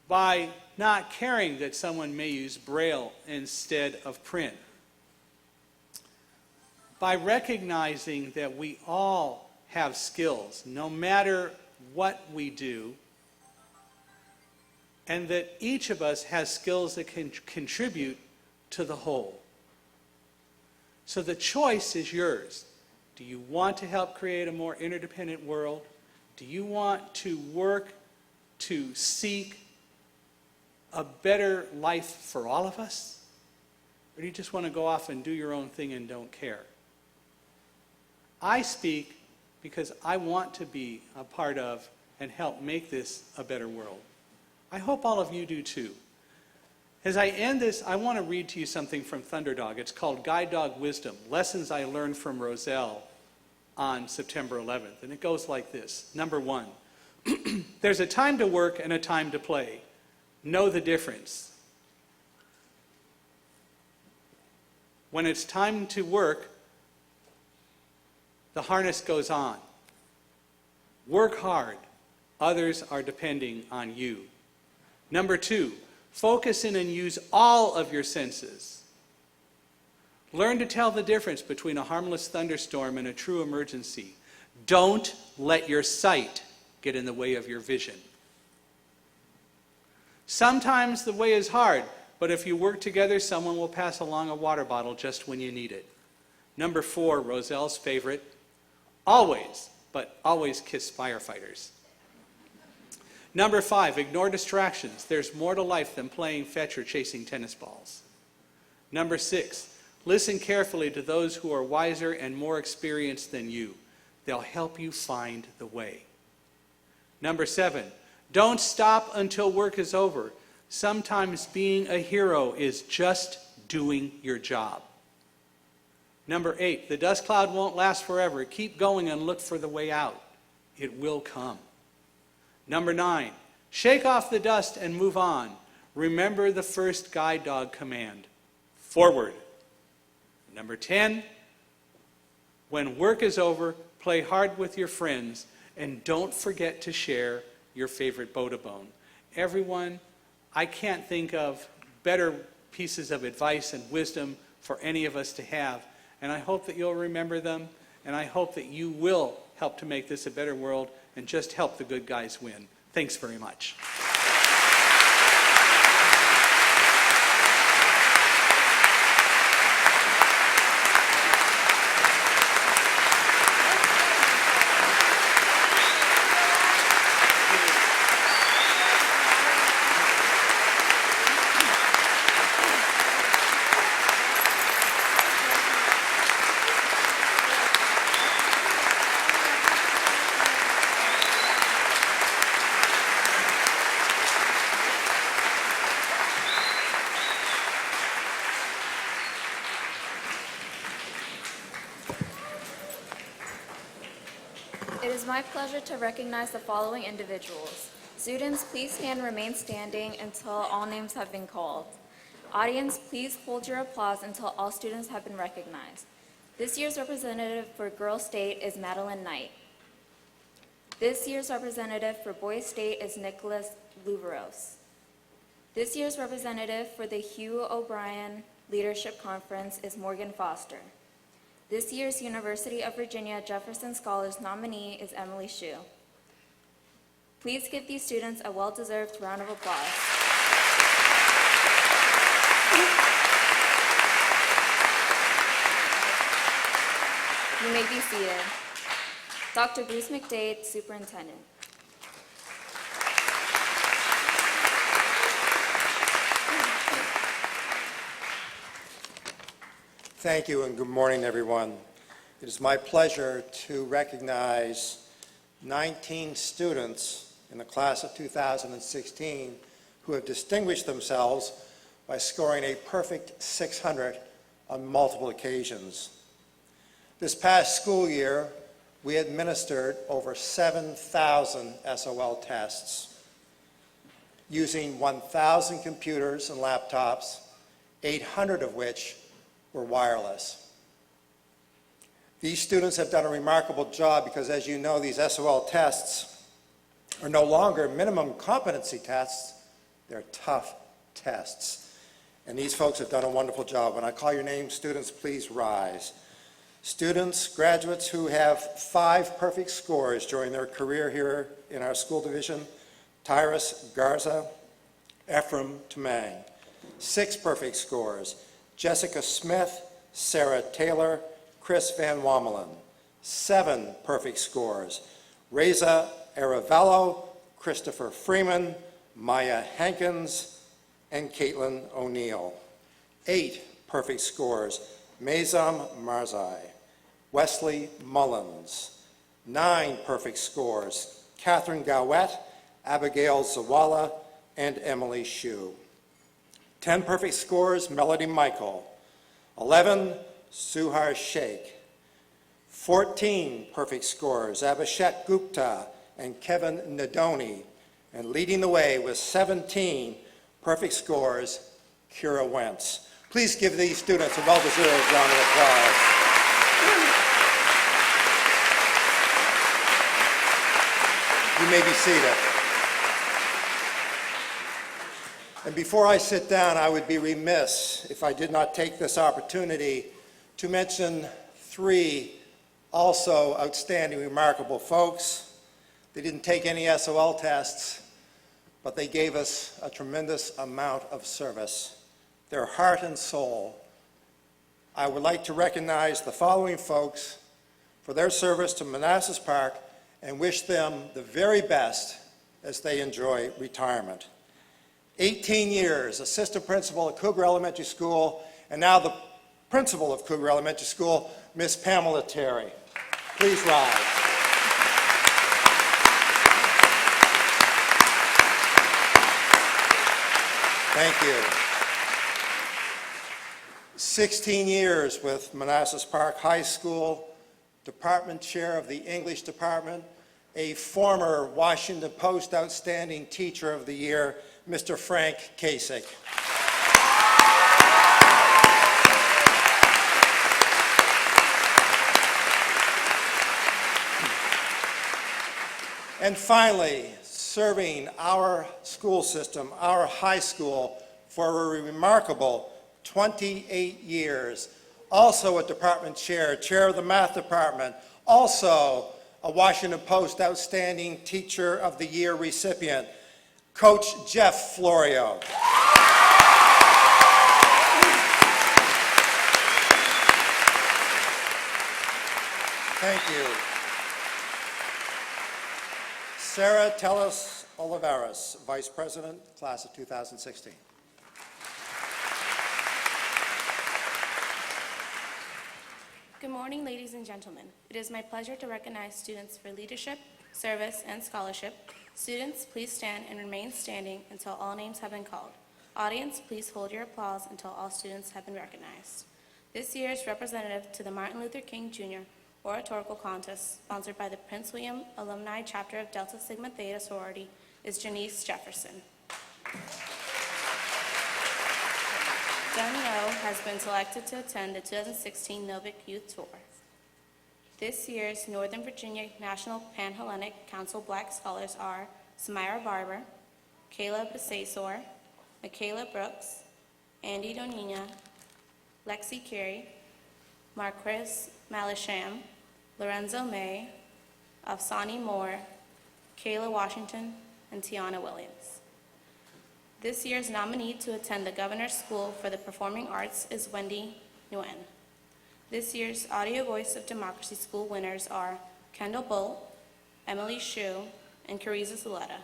by not caring that someone may use Braille instead of print, by recognizing that we all have skills, no matter what we do, and that each of us has skills that can contribute to the whole. So the choice is yours. Do you want to help create a more interdependent world? Do you want to work to seek a better life for all of us? Or do you just want to go off and do your own thing and don't care? I speak because I want to be a part of and help make this a better world. I hope all of you do too. As I end this, I want to read to you something from Thunderdog. It's called Guide Dog Wisdom, Lessons I Learned from Roselle on September 11th. And it goes like this. Number 1, there's a time to work and a time to play. Know the difference. When it's time to work, the harness goes on. Work hard. Others are depending on you. Number 2, focus in and use all of your senses. Learn to tell the difference between a harmless thunderstorm and a true emergency. Don't let your sight get in the way of your vision. Sometimes the way is hard, but if you work together, someone will pass along a water bottle just when you need it. Number 4, Roselle's favorite, always, but always kiss firefighters. Number 5, ignore distractions. There's more to life than playing fetch or chasing tennis balls. Number 6, listen carefully to those who are wiser and more experienced than you. They'll help you find the way. Number 7, don't stop until work is over. Sometimes being a hero is just doing your job. Number 8, the dust cloud won't last forever. Keep going and look for the way out. It will come. Number 9, shake off the dust and move on. Remember the first guide dog command, forward. Number 10, when work is over, play hard with your friends and don't forget to share your favorite Boda-Bone. Everyone, I can't think of better pieces of advice and wisdom for any of us to have, and I hope that you'll remember them, and I hope that you will help to make this a better world and just help the good guys win. Thanks very much. It is my pleasure to recognize the following individuals. Students, please stand and remain standing until all names have been called. Audience, please hold your applause until all students have been recognized. This year's representative for Girls State is Madeline Knight. This year's representative for Boys State is Nicholas Louveros. This year's representative for the Hugh O'Brien Leadership Conference is Morgan Foster. This year's University of Virginia Jefferson Scholars nominee is Emily Hsu. Please give these students a well-deserved round of applause. You may be seated. Dr. Bruce McDade, Superintendent. Thank you and good morning, everyone. It is my pleasure to recognize 19 students in the class of 2016 who have distinguished themselves by scoring a perfect 600 on multiple occasions. This past school year, we administered over 7,000 SOL tests, using 1,000 computers and laptops, 800 of which were wireless. These students have done a remarkable job because, as you know, these SOL tests are no longer minimum competency tests, they're tough tests. And these folks have done a wonderful job. When I call your name, students, please rise. Students, graduates who have 5 perfect scores during their career here in our school division: Tyrus Garza, Ephraim Tamang. 6 perfect scores: Jessica Smith, Sarah Taylor, Chris Van Wamelen. 7 perfect scores: Reza Aravello, Christopher Freeman, Maya Hankins, and Caitlin O'Neill. 8 perfect scores: Maizam Marzai, Wesley Mullins. 9 perfect scores: Catherine Gowett, Abigail Zawala, and Emily Hsu. 10 perfect scores: Melody Michael. 11, Suhar Sheikh. 14 perfect scores: Abhishek Gupta and Kevin Nadoni. And leading the way with 17 perfect scores, Kira Wentz. Please give these students a well-deserved round of applause. You may be seated. And before I sit down, I would be remiss if I did not take this opportunity to mention 3 also outstanding, remarkable folks. They didn't take any SOL tests, but they gave us a tremendous amount of service, their heart and soul. I would like to recognize the following folks for their service to Manassas Park and wish them the very best as they enjoy retirement. 18 years, assistant principal at Cougar Elementary School, and now the principal of Cougar Elementary School, Miss Pamela Terry. Please rise. Thank you. 16 years with Manassas Park High School, department chair of the English department, a former Washington Post Outstanding Teacher of the Year, Mr. Frank Kasich. And finally, serving our school system, our high school, for a remarkable 28 years. Also a department chair, chair of the math department, also a Washington Post Outstanding Teacher of the Year recipient, Coach Jeff Florio. Thank you. Sarah Tellis Olivares, Vice President, Class of 2016. Good morning, ladies and gentlemen. It is my pleasure to recognize students for leadership, service, and scholarship. Students, please stand and remain standing until all names have been called. Audience, please hold your applause until all students have been recognized. This year's representative to the Martin Luther King Jr. Oratorical Contest, sponsored by the Prince William Alumni Chapter of Delta Sigma Theta Sorority, is Janice Jefferson. Danielle has been selected to attend the 2016 Novik Youth Tour. This year's Northern Virginia National Pan-Hellenic Council Black Scholars are Samira Barber, Kayla Besasor, Michaela Brooks, Andy Donina, Lexi Carey, Marquez Malisham, Lorenzo May, Afsani Moore, Kayla Washington, and Tiana Williams. This year's nominee to attend the Governor's School for the Performing Arts is Wendy Nguyen. This year's Audio Voice of Democracy School winners are Kendall Bolt, Emily Shu, and Cariza Zuleta.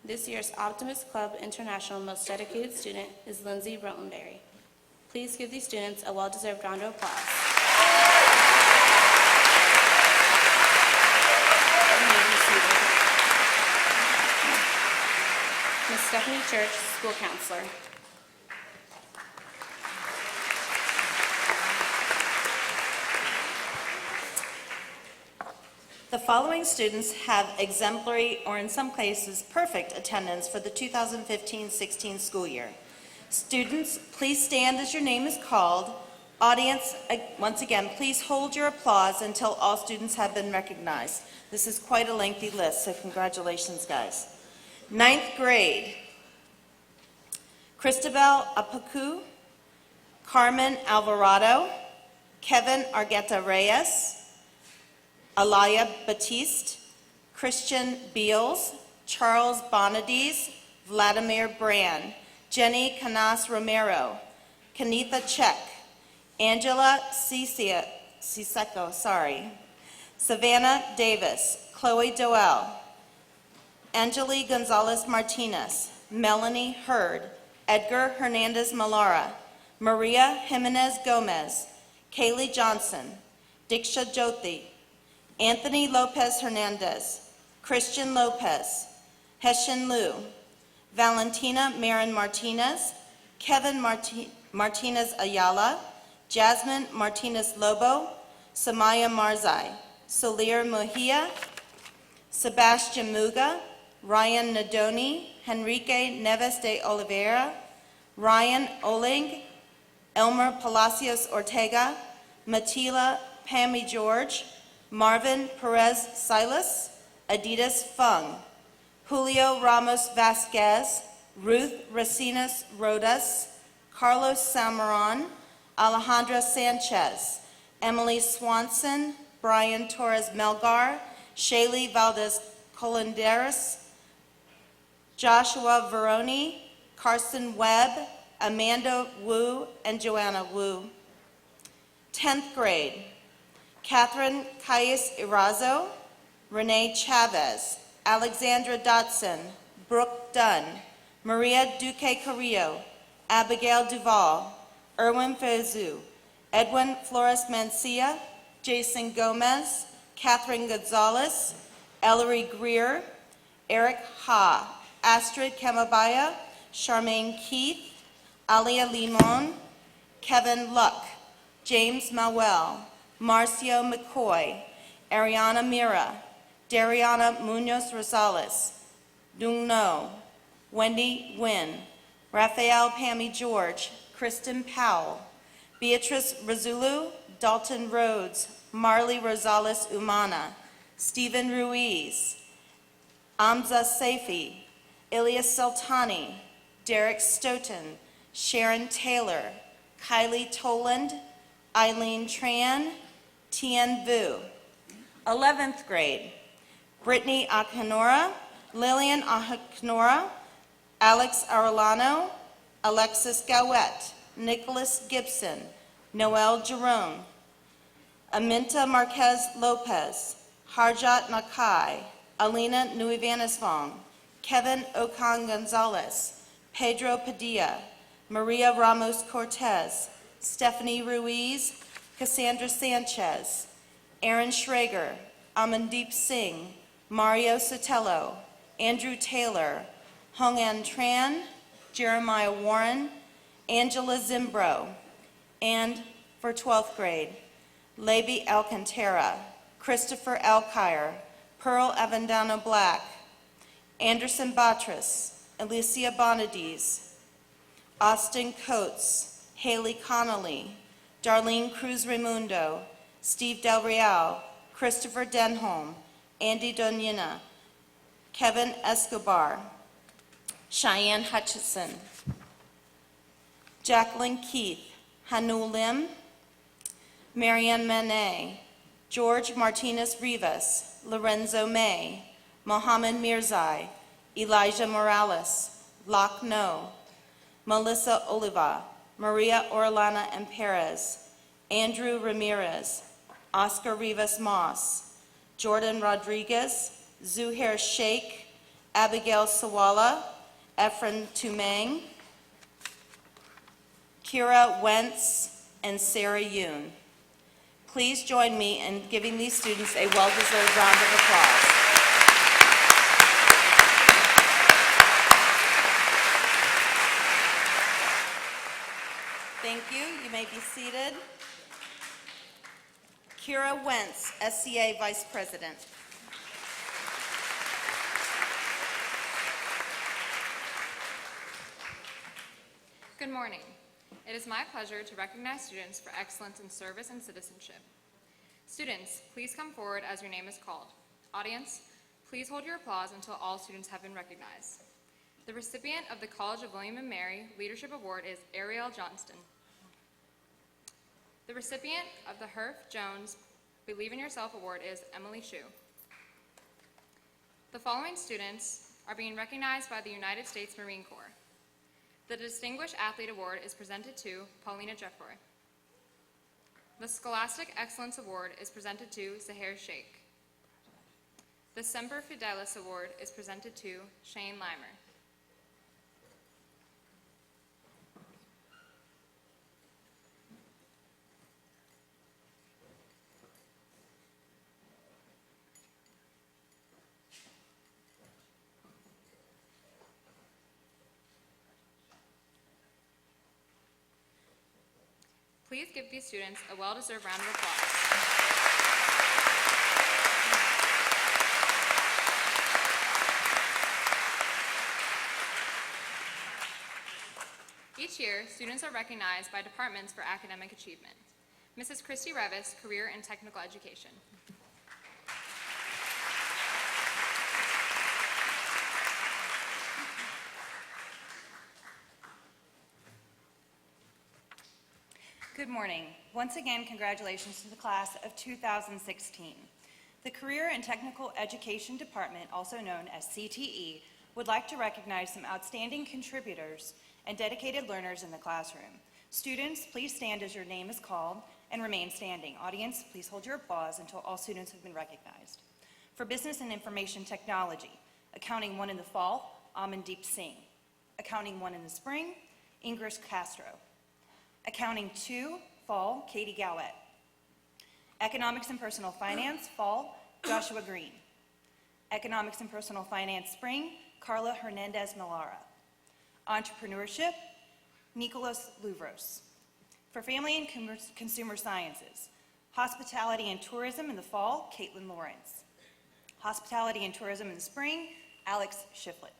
This year's Optimist Club International Most Dedicated Student is Lindsay Rotenberry. Please give these students a well-deserved round of applause. You may be seated. Ms. Stephanie Church, School Counselor. The following students have exemplary, or in some cases, perfect attendance for the 2015-16 school year. Students, please stand as your name is called. Audience, once again, please hold your applause until all students have been recognized. This is quite a lengthy list, so congratulations, guys. 9th grade, Cristobal Apacu, Carmen Alvarado, Kevin Argueta Reyes, Alaya Batiste, Christian Beals, Charles Bonadies, Vladimir Brand, Jenny Canas Romero, Kanitha Check, Angela Ciseco, Savannah Davis, Chloe Doel, Angeli Gonzalez Martinez, Melanie Hurd, Edgar Hernandez Malara, Maria Jimenez Gomez, Kaylee Johnson, Diksha Jyothi, Anthony Lopez Hernandez, Christian Lopez, Heshin Liu, Valentina Marin Martinez, Kevin Martinez Ayala, Jasmine Martinez Lobo, Samaya Marzai, Solir Mejia, Sebastian Muga, Ryan Nadoni, Henrique Neves de Oliveira, Ryan Oling, Elmer Palacios Ortega, Matila Pammy George, Marvin Perez Silas, Adidas Fung, Julio Ramos Vasquez, Ruth Racinas Rodas, Carlos Samaron, Alejandra Sanchez, Emily Swanson, Brian Torres Melgar, Shaylee Valdez Colanderas, Joshua Veroni, Carson Webb, Amanda Wu, and Joanna Wu. 10th grade, Catherine Cayes Irazo, Renee Chavez, Alexandra Dotson, Brooke Dunn, Maria Duque Carrillo, Abigail Duval, Erwin Fezu, Edwin Flores Mancia, Jason Gomez, Catherine Gonzalez, Ellery Greer, Eric Ha, Astrid Kamabaya, Charmaine Keith, Alia Limon, Kevin Luck, James Mawel, Marcio McCoy, Ariana Mira, Dariana Munoz Rosales, Dung No, Wendy Nguyen, Raphael Pammy George, Kristen Powell, Beatrice Razulu, Dalton Rhodes, Marley Rosales Umana, Stephen Ruiz, Amza Saifi, Ilyas Sultani, Derek Stoughton, Sharon Taylor, Kylie Toland, Eileen Tran, Tien Vu. 11th grade, Brittany Akinora, Lillian Akinora, Alex Arellano, Alexis Gowett, Nicholas Gibson, Noel Jerome, Aminta Marquez Lopez, Harjat Nakai, Alina Nuivanisvong, Kevin Okan Gonzalez, Pedro Padilla, Maria Ramos Cortez, Stephanie Ruiz, Cassandra Sanchez, Aaron Schrager, Amandeep Singh, Mario Sotelo, Andrew Taylor, Hong An Tran, Jeremiah Warren, Angela Zimbro, and for 12th grade, Lebi Alcantara, Christopher Alkire, Pearl Avendano Black, Anderson Batras, Alicia Bonadies, Austin Coates, Haley Connolly, Darlene Cruz Raimundo, Steve Del Real, Christopher Denholm, Andy Donina, Kevin Escobar, Cheyenne Hutchison, Jacqueline Keith, Hanu Lim, Marianne Manet, George Martinez Rivas, Lorenzo May, Mohammed Mirzai, Elijah Morales, Locke No, Melissa Oliva, Maria Orlana and Perez, Andrew Ramirez, Oscar Rivas Moss, Jordan Rodriguez, Zuhair Sheikh, Abigail Sawala, Efren Tumang, Kira Wentz, and Sarah Yoon. Please join me in giving these students a well-deserved round of applause. Thank you. You may be seated. Kira Wentz, SCA Vice President. Good morning. It is my pleasure to recognize students for excellence in service and citizenship. Students, please come forward as your name is called. Audience, please hold your applause until all students have been recognized. The recipient of the College of William & Mary Leadership Award is Ariel Johnston. The recipient of the Herff Jones Believe in Yourself Award is Emily Shu. The following students are being recognized by the United States Marine Corps. The Distinguished Athlete Award is presented to Paulina Jeffroy. The Scholastic Excellence Award is presented to Zuhair Sheikh. The Semper Fidelis Award is presented to Shane Limer. Please give these students a well-deserved round of applause. Each year, students are recognized by departments for academic achievement. Mrs. Christy Revis, Career and Technical Education. Good morning. Once again, congratulations to the class of 2016. The Career and Technical Education Department, also known as CTE, would like to recognize some outstanding contributors and dedicated learners in the classroom. Students, please stand as your name is called and remain standing. Audience, please hold your applause until all students have been recognized. For Business and Information Technology, Accounting 1 in the fall, Amandeep Singh. Accounting 1 in the spring, Ingrid Castro. Accounting 2, fall, Katie Gowett. Economics and Personal Finance, fall, Joshua Green. Economics and Personal Finance, spring, Carla Hernandez Melara. Entrepreneurship, Nicholas Louvros. For Family and Consumer Sciences, Hospitality and Tourism in the fall, Caitlin Lawrence. Hospitality and Tourism in the spring, Alex Shiflett.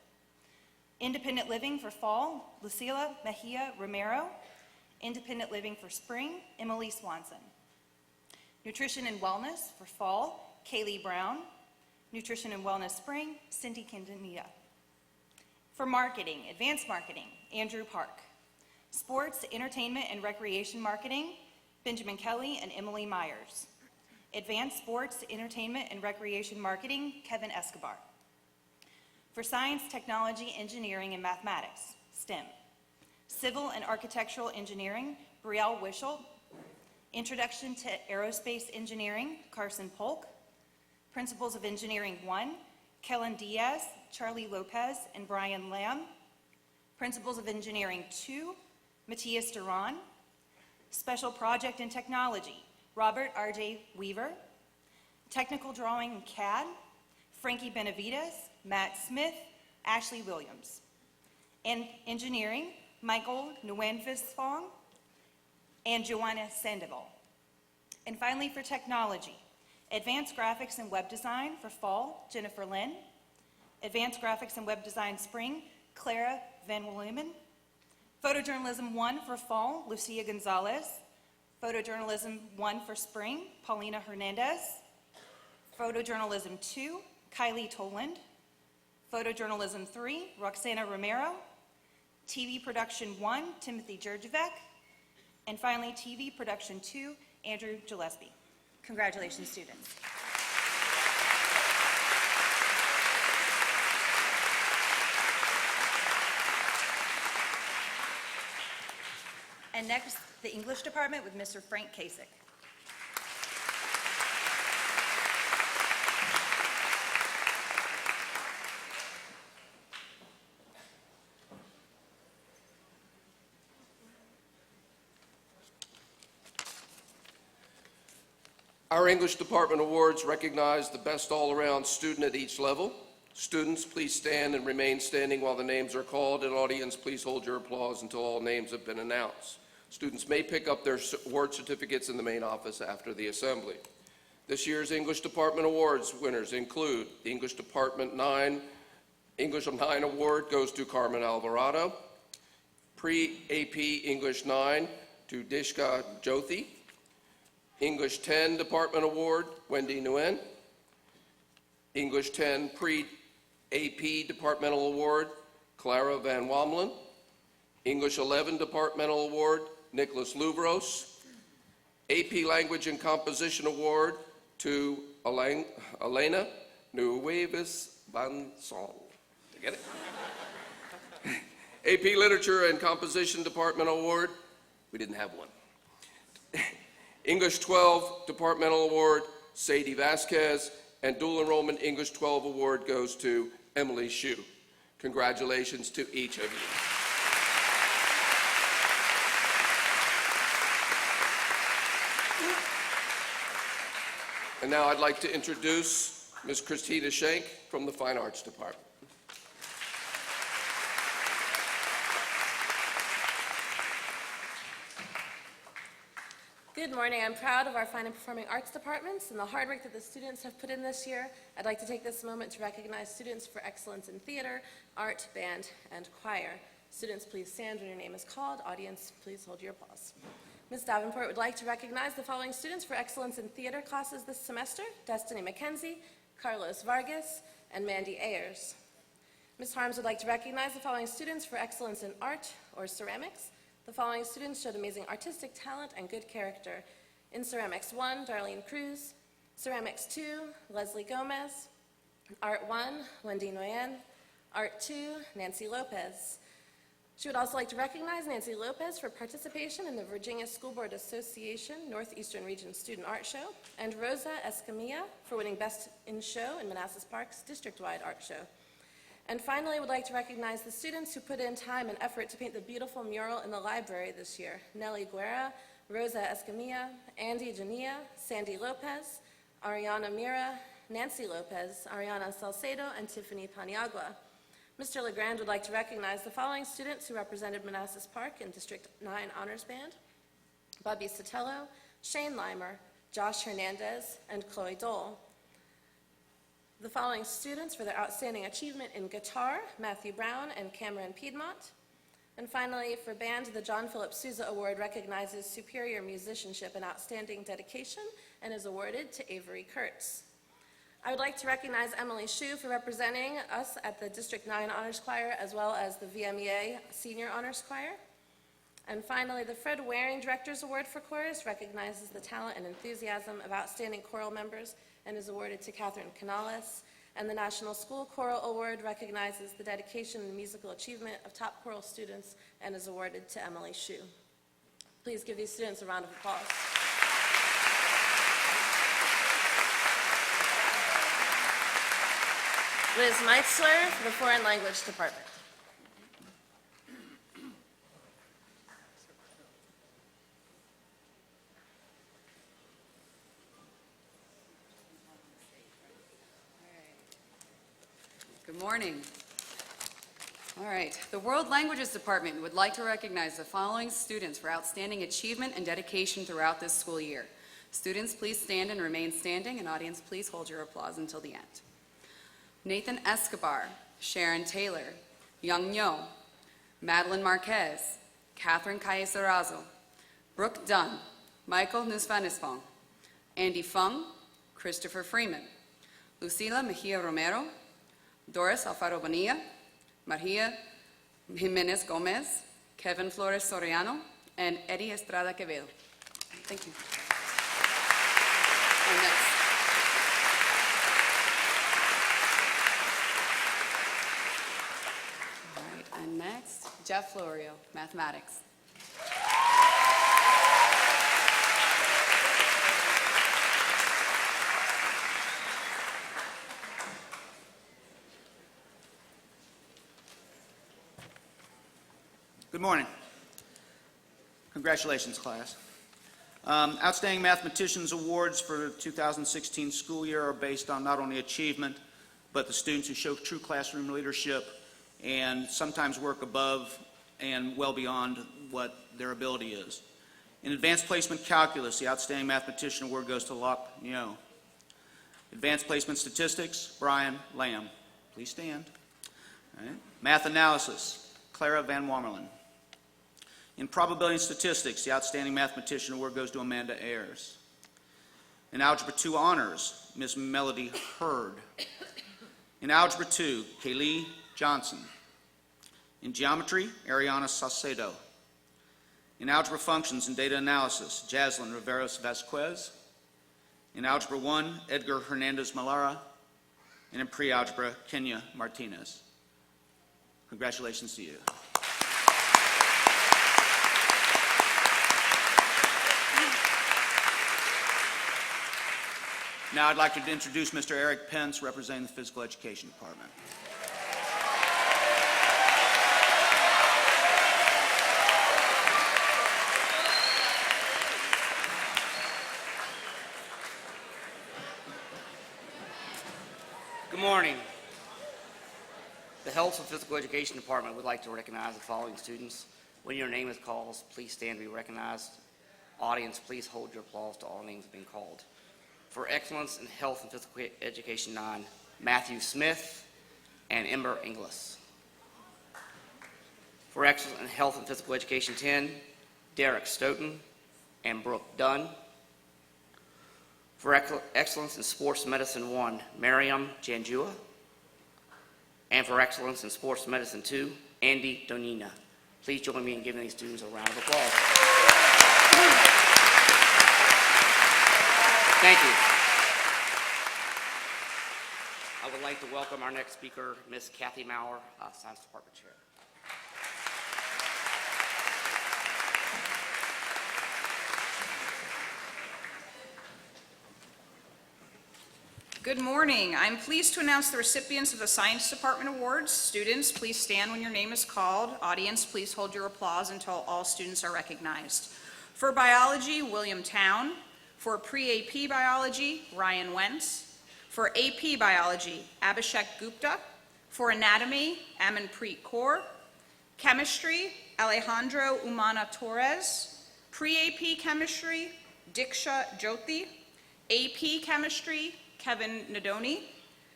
Independent Living for fall, Lucila Mejia Romero. Independent Living for spring, Emily Swanson. Nutrition and Wellness for fall, Kaylee Brown. Nutrition and Wellness spring, Cindy Quintanilla. For marketing, Advanced Marketing, Andrew Park. Sports, Entertainment, and Recreation Marketing, Benjamin Kelly and Emily Myers. Advanced Sports, Entertainment, and Recreation Marketing, Kevin Escobar. For Science, Technology, Engineering, and Mathematics, STEM. Civil and Architectural Engineering, Brielle Wischel. Introduction to Aerospace Engineering, Carson Polk. Principles of Engineering 1, Kellen Diaz, Charlie Lopez, and Brian Lamb. Principles of Engineering 2, Matthias Duran. Special Project and Technology, Robert R.J. Weaver. Technical Drawing and CAD, Frankie Benavides, Matt Smith, Ashley Williams. And Engineering, Michael Nguyen-Visfong and Joanna Sandoval. And finally, for Technology, Advanced Graphics and Web Design for fall, Jennifer Lynn. Advanced Graphics and Web Design spring, Clara Van Williman. Photojournalism 1 for fall, Lucia Gonzalez. Photojournalism 1 for spring, Paulina Hernandez. Photojournalism 2, Kylie Toland. Photojournalism 3, Roxana Romero. TV Production 1, Timothy Jurjevec. And finally, TV Production 2, Andrew Gillespie. Congratulations, students. And next, the English department with Mr. Frank Kasich. Our English Department Awards recognize the best all-around student at each level. Students, please stand and remain standing while the names are called, and audience, please hold your applause until all names have been announced. Students may pick up their award certificates in the main office after the assembly. This year's English Department Awards winners include the English Department 9 Award goes to Carmen Alvarado, Pre-AP English 9 to Dishka Jyothi, English 10 Department Award, Wendy Nguyen. English 10 Pre-AP Departmental Award, Clara Van Womlen. English 11 Departmental Award, Nicholas Louvros. AP Language and Composition Award to Elena Nueves Van Song. Did you get it? AP Literature and Composition Departmental Award, we didn't have one. English 12 Departmental Award, Sadie Vasquez, and Dual Enrollment English 12 Award goes to Emily Hsu. Congratulations to each of you. And now I'd like to introduce Ms. Christina Schenk from the Fine Arts Department. Good morning. I'm proud of our Fine and Performing Arts departments and the hard work that the students have put in this year. I'd like to take this moment to recognize students for excellence in theater, art, band, and choir. Students, please stand when your name is called. Audience, please hold your applause. Ms. Davenport would like to recognize the following students for excellence in theater classes this semester: Destiny McKenzie, Carlos Vargas, and Mandy Ayers. Ms. Harms would like to recognize the following students for excellence in art or ceramics. The following students showed amazing artistic talent and good character. In Ceramics 1, Darlene Cruz. Ceramics 2, Leslie Gomez. Art 1, Wendy Nguyen. Art 2, Nancy Lopez. She would also like to recognize Nancy Lopez for participation in the Virginia School Board Association Northeastern Region Student Art Show, and Rosa Escamilla for winning Best in Show in Manassas Park's district-wide art show. And finally, I would like to recognize the students who put in time and effort to paint the beautiful mural in the library this year: Nelly Guerra, Rosa Escamilla, Andy Jania, Sandy Lopez, Ariana Mira, Nancy Lopez, Ariana Salcedo, and Tiffany Paniagua. Mr. LeGrand would like to recognize the following students who represented Manassas Park in District 9 Honors Band: Bobby Sotelo, Shane Limer, Josh Hernandez, and Chloe Dole. The following students for their outstanding achievement in guitar: Matthew Brown and Cameron Piedmont. And finally, for band, the John Philip Sousa Award recognizes superior musicianship and outstanding dedication and is awarded to Avery Kurtz. I would like to recognize Emily Hsu for representing us at the District 9 Honors Choir, as well as the VMEA Senior Honors Choir. And finally, the Fred Waring Director's Award for Chorus recognizes the talent and enthusiasm of outstanding choral members and is awarded to Catherine Canales. And the National School Choral Award recognizes the dedication and musical achievement of top choral students and is awarded to Emily Hsu. Please give these students a round of applause. Liz Meitzler for the Foreign Language Department. Good morning. All right, the World Languages Department would like to recognize the following students for outstanding achievement and dedication throughout this school year. Students, please stand and remain standing, and audience, please hold your applause until the end. Nathan Escobar, Sharon Taylor, Young Nyo, Madeline Marquez, Catherine Calle-Serrazo, Brooke Dunn, Michael Nusvanisfong, Andy Fung, Christopher Freeman, Lucila Mejia Romero, Doris Alfaro Bonilla, Maria Jimenez Gomez, Kevin Flores Soriano, and Eddie Estrada Quevedo. Thank you. All right, and next, Jeff Florio, mathematics. Good morning. Congratulations, class. Outstanding Mathematicians Awards for the 2016 school year are based on not only achievement, but the students who show true classroom leadership and sometimes work above and well beyond what their ability is. In Advanced Placement Calculus, the Outstanding Mathematician Award goes to Locke Nyo. Advanced Placement Statistics, Brian Lamb. Please stand. All right. Math Analysis, Clara Van Warmelen. In Probability and Statistics, the Outstanding Mathematician Award goes to Amanda Ayers. In Algebra 2 Honors, Miss Melody Hurd. In Algebra 2, Kaylee Johnson. In Geometry, Ariana Saucedo. In Algebra Functions and Data Analysis, Jaslyn Riveros Vasquez. In Algebra 1, Edgar Hernandez Malara. And in Pre-Algebra, Kenya Martinez. Congratulations to you. Now I'd like to introduce Mr. Eric Pence, representing the Physical Education Department. Good morning. The Health and Physical Education Department would like to recognize the following students. When your name is called, please stand to be recognized. Audience, please hold your applause to all names being called. For excellence in health and physical education 9, Matthew Smith and Ember Inglis. For excellence in health and physical education 10, Derek Stoughton and Brooke Dunn. For excellence in sports medicine 1, Miriam Janjua. And for excellence in sports medicine 2, Andy Donina. Please join me in giving these students a round of applause. Thank you. I would like to welcome our next speaker, Ms. Kathy Maurer, Science Department Chair. Good morning. I'm pleased to announce the recipients of the Science Department Awards. Students, please stand when your name is called. Audience, please hold your applause until all students are recognized. For Biology, William Town. For Pre-AP Biology, Ryan Wentz. For AP Biology, Abhishek Gupta. For Anatomy, Amanpreet Kaur. Chemistry, Alejandro Umana Torres. Pre-AP Chemistry, Diksha Jyoti. AP Chemistry, Kevin Nadoni.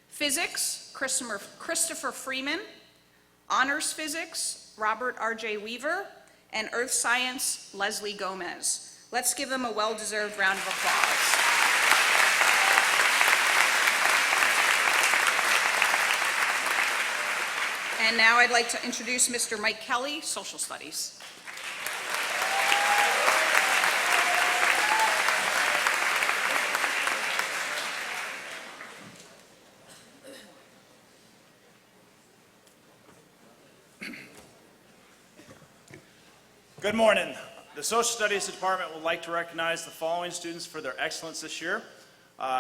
Physics, Christopher Freeman. Honors Physics, Robert R.J. Weaver. And Earth Science, Leslie Gomez. Let's give them a well-deserved round of applause. And now I'd like to introduce Mr. Mike Kelly, Social Studies. Good morning. The Social Studies Department would like to recognize the following students for their excellence this year.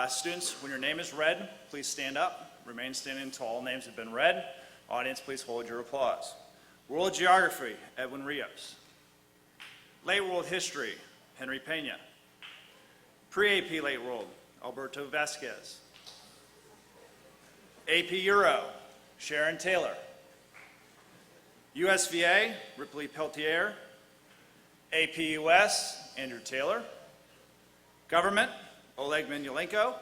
Students, when your name is read, please stand up. Remain standing until all names have been read. Audience, please hold your applause. World Geography, Edwin Rios. Late World History, Henry Pena. Pre-AP Late World, Alberto Vasquez. AP Euro, Sharon Taylor. USVA, Ripley Peltier. AP US, Andrew Taylor. Government, Oleg Minulenko.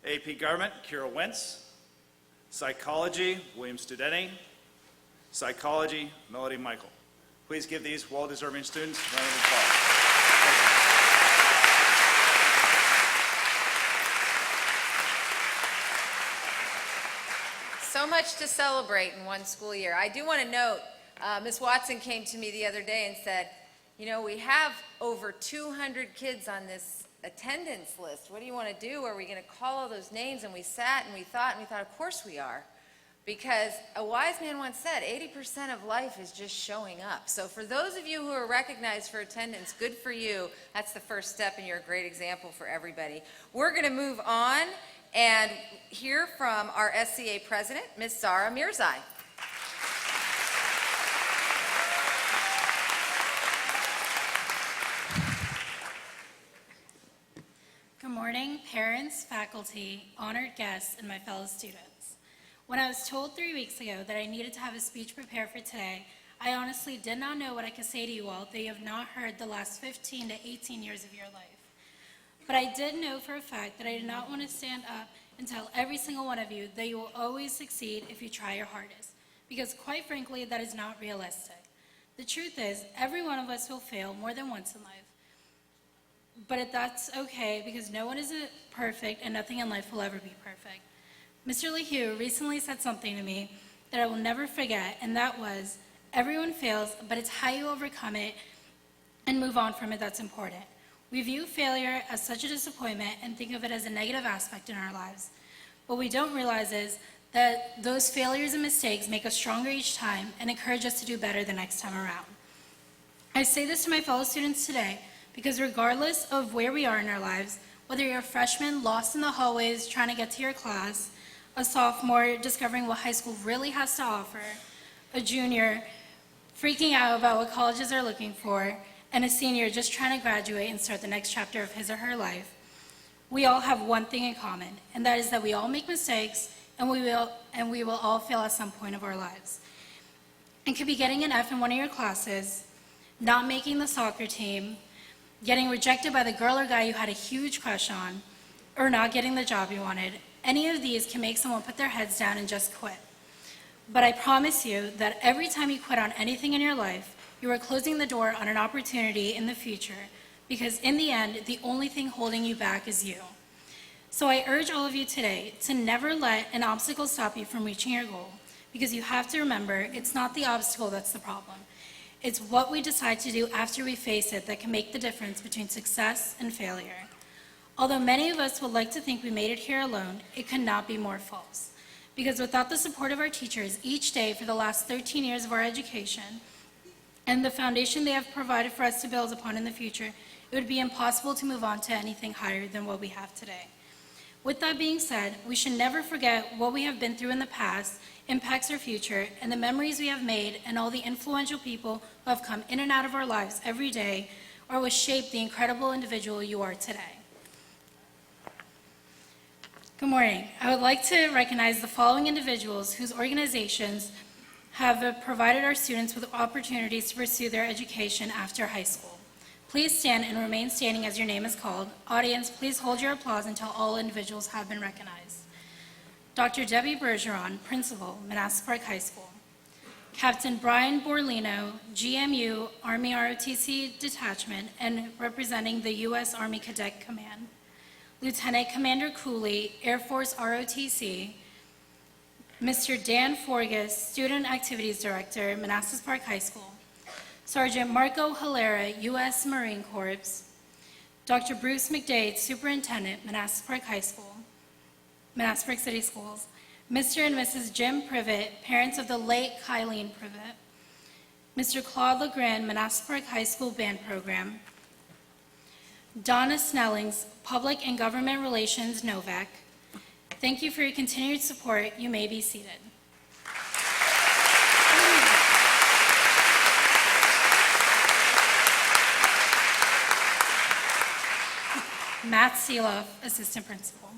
AP Government, Kira Wentz. Psychology, William Studeni. Psychology, Melody Michael. Please give these well-deserving students a round of applause. So much to celebrate in one school year. I do want to note, Ms. Watson came to me the other day and said, you know, we have over 200 kids on this attendance list. What do you want to do? Are we going to call all those names? And we sat and we thought, of course we are. Because a wise man once said, 80% of life is just showing up. So for those of you who are recognized for attendance, good for you. That's the first step, and you're a great example for everybody. We're going to move on and hear from our SCA president, Ms. Zara Mirzai. Good morning, parents, faculty, honored guests, and my fellow students. When I was told 3 weeks ago that I needed to have a speech prepared for today, I honestly did not know what I could say to you all that you have not heard the last 15 to 18 years of your life. But I did know for a fact that I did not want to stand up and tell every single one of you that you will always succeed if you try your hardest, because quite frankly, that is not realistic. The truth is, every one of us will fail more than once in life. But that's okay, because no one is perfect and nothing in life will ever be perfect. Mr. LeHue recently said something to me that I will never forget, and that was, everyone fails, but it's how you overcome it and move on from it that's important. We view failure as such a disappointment and think of it as a negative aspect in our lives. What we don't realize is that those failures and mistakes make us stronger each time and encourage us to do better the next time around. I say this to my fellow students today because regardless of where we are in our lives, whether you're a freshman lost in the hallways trying to get to your class, a sophomore discovering what high school really has to offer, a junior freaking out about what colleges are looking for, and a senior just trying to graduate and start the next chapter of his or her life, we all have one thing in common, and that is that we all make mistakes, and we will all fail at some point of our lives. It could be getting an F in one of your classes, not making the soccer team, getting rejected by the girl or guy you had a huge crush on, or not getting the job you wanted. Any of these can make someone put their heads down and just quit. But I promise you that every time you quit on anything in your life, you are closing the door on an opportunity in the future, because in the end, the only thing holding you back is you. So I urge all of you today to never let an obstacle stop you from reaching your goal, because you have to remember it's not the obstacle that's the problem. It's what we decide to do after we face it that can make the difference between success and failure. Although many of us would like to think we made it here alone, it could not be more false. Because without the support of our teachers each day for the last 13 years of our education, and the foundation they have provided for us to build upon in the future, it would be impossible to move on to anything higher than what we have today. With that being said, we should never forget what we have been through in the past impacts our future, and the memories we have made and all the influential people who have come in and out of our lives every day are what shaped the incredible individual you are today. Good morning. I would like to recognize the following individuals whose organizations have provided our students with opportunities to pursue their education after high school. Please stand and remain standing as your name is called. Audience, please hold your applause until all individuals have been recognized. Dr. Debbie Bergeron, Principal, Manassas Park High School. Captain Brian Borlino, GMU Army ROTC Detachment and representing the U.S. Army Cadet Command. Lieutenant Commander Cooley, Air Force ROTC. Mr. Dan Forgas, Student Activities Director, Manassas Park High School. Sergeant Marco Hilera, U.S. Marine Corps. Dr. Bruce McDade, Superintendent, Manassas Park High School, Manassas Park City Schools. Mr. and Mrs. Jim Privet, parents of the late Kylene Privet. Mr. Claude Legrand, Manassas Park High School Band Program. Donna Snellings, Public and Government Relations, Novak. Thank you for your continued support. You may be seated. Matt Seeloff, Assistant Principal.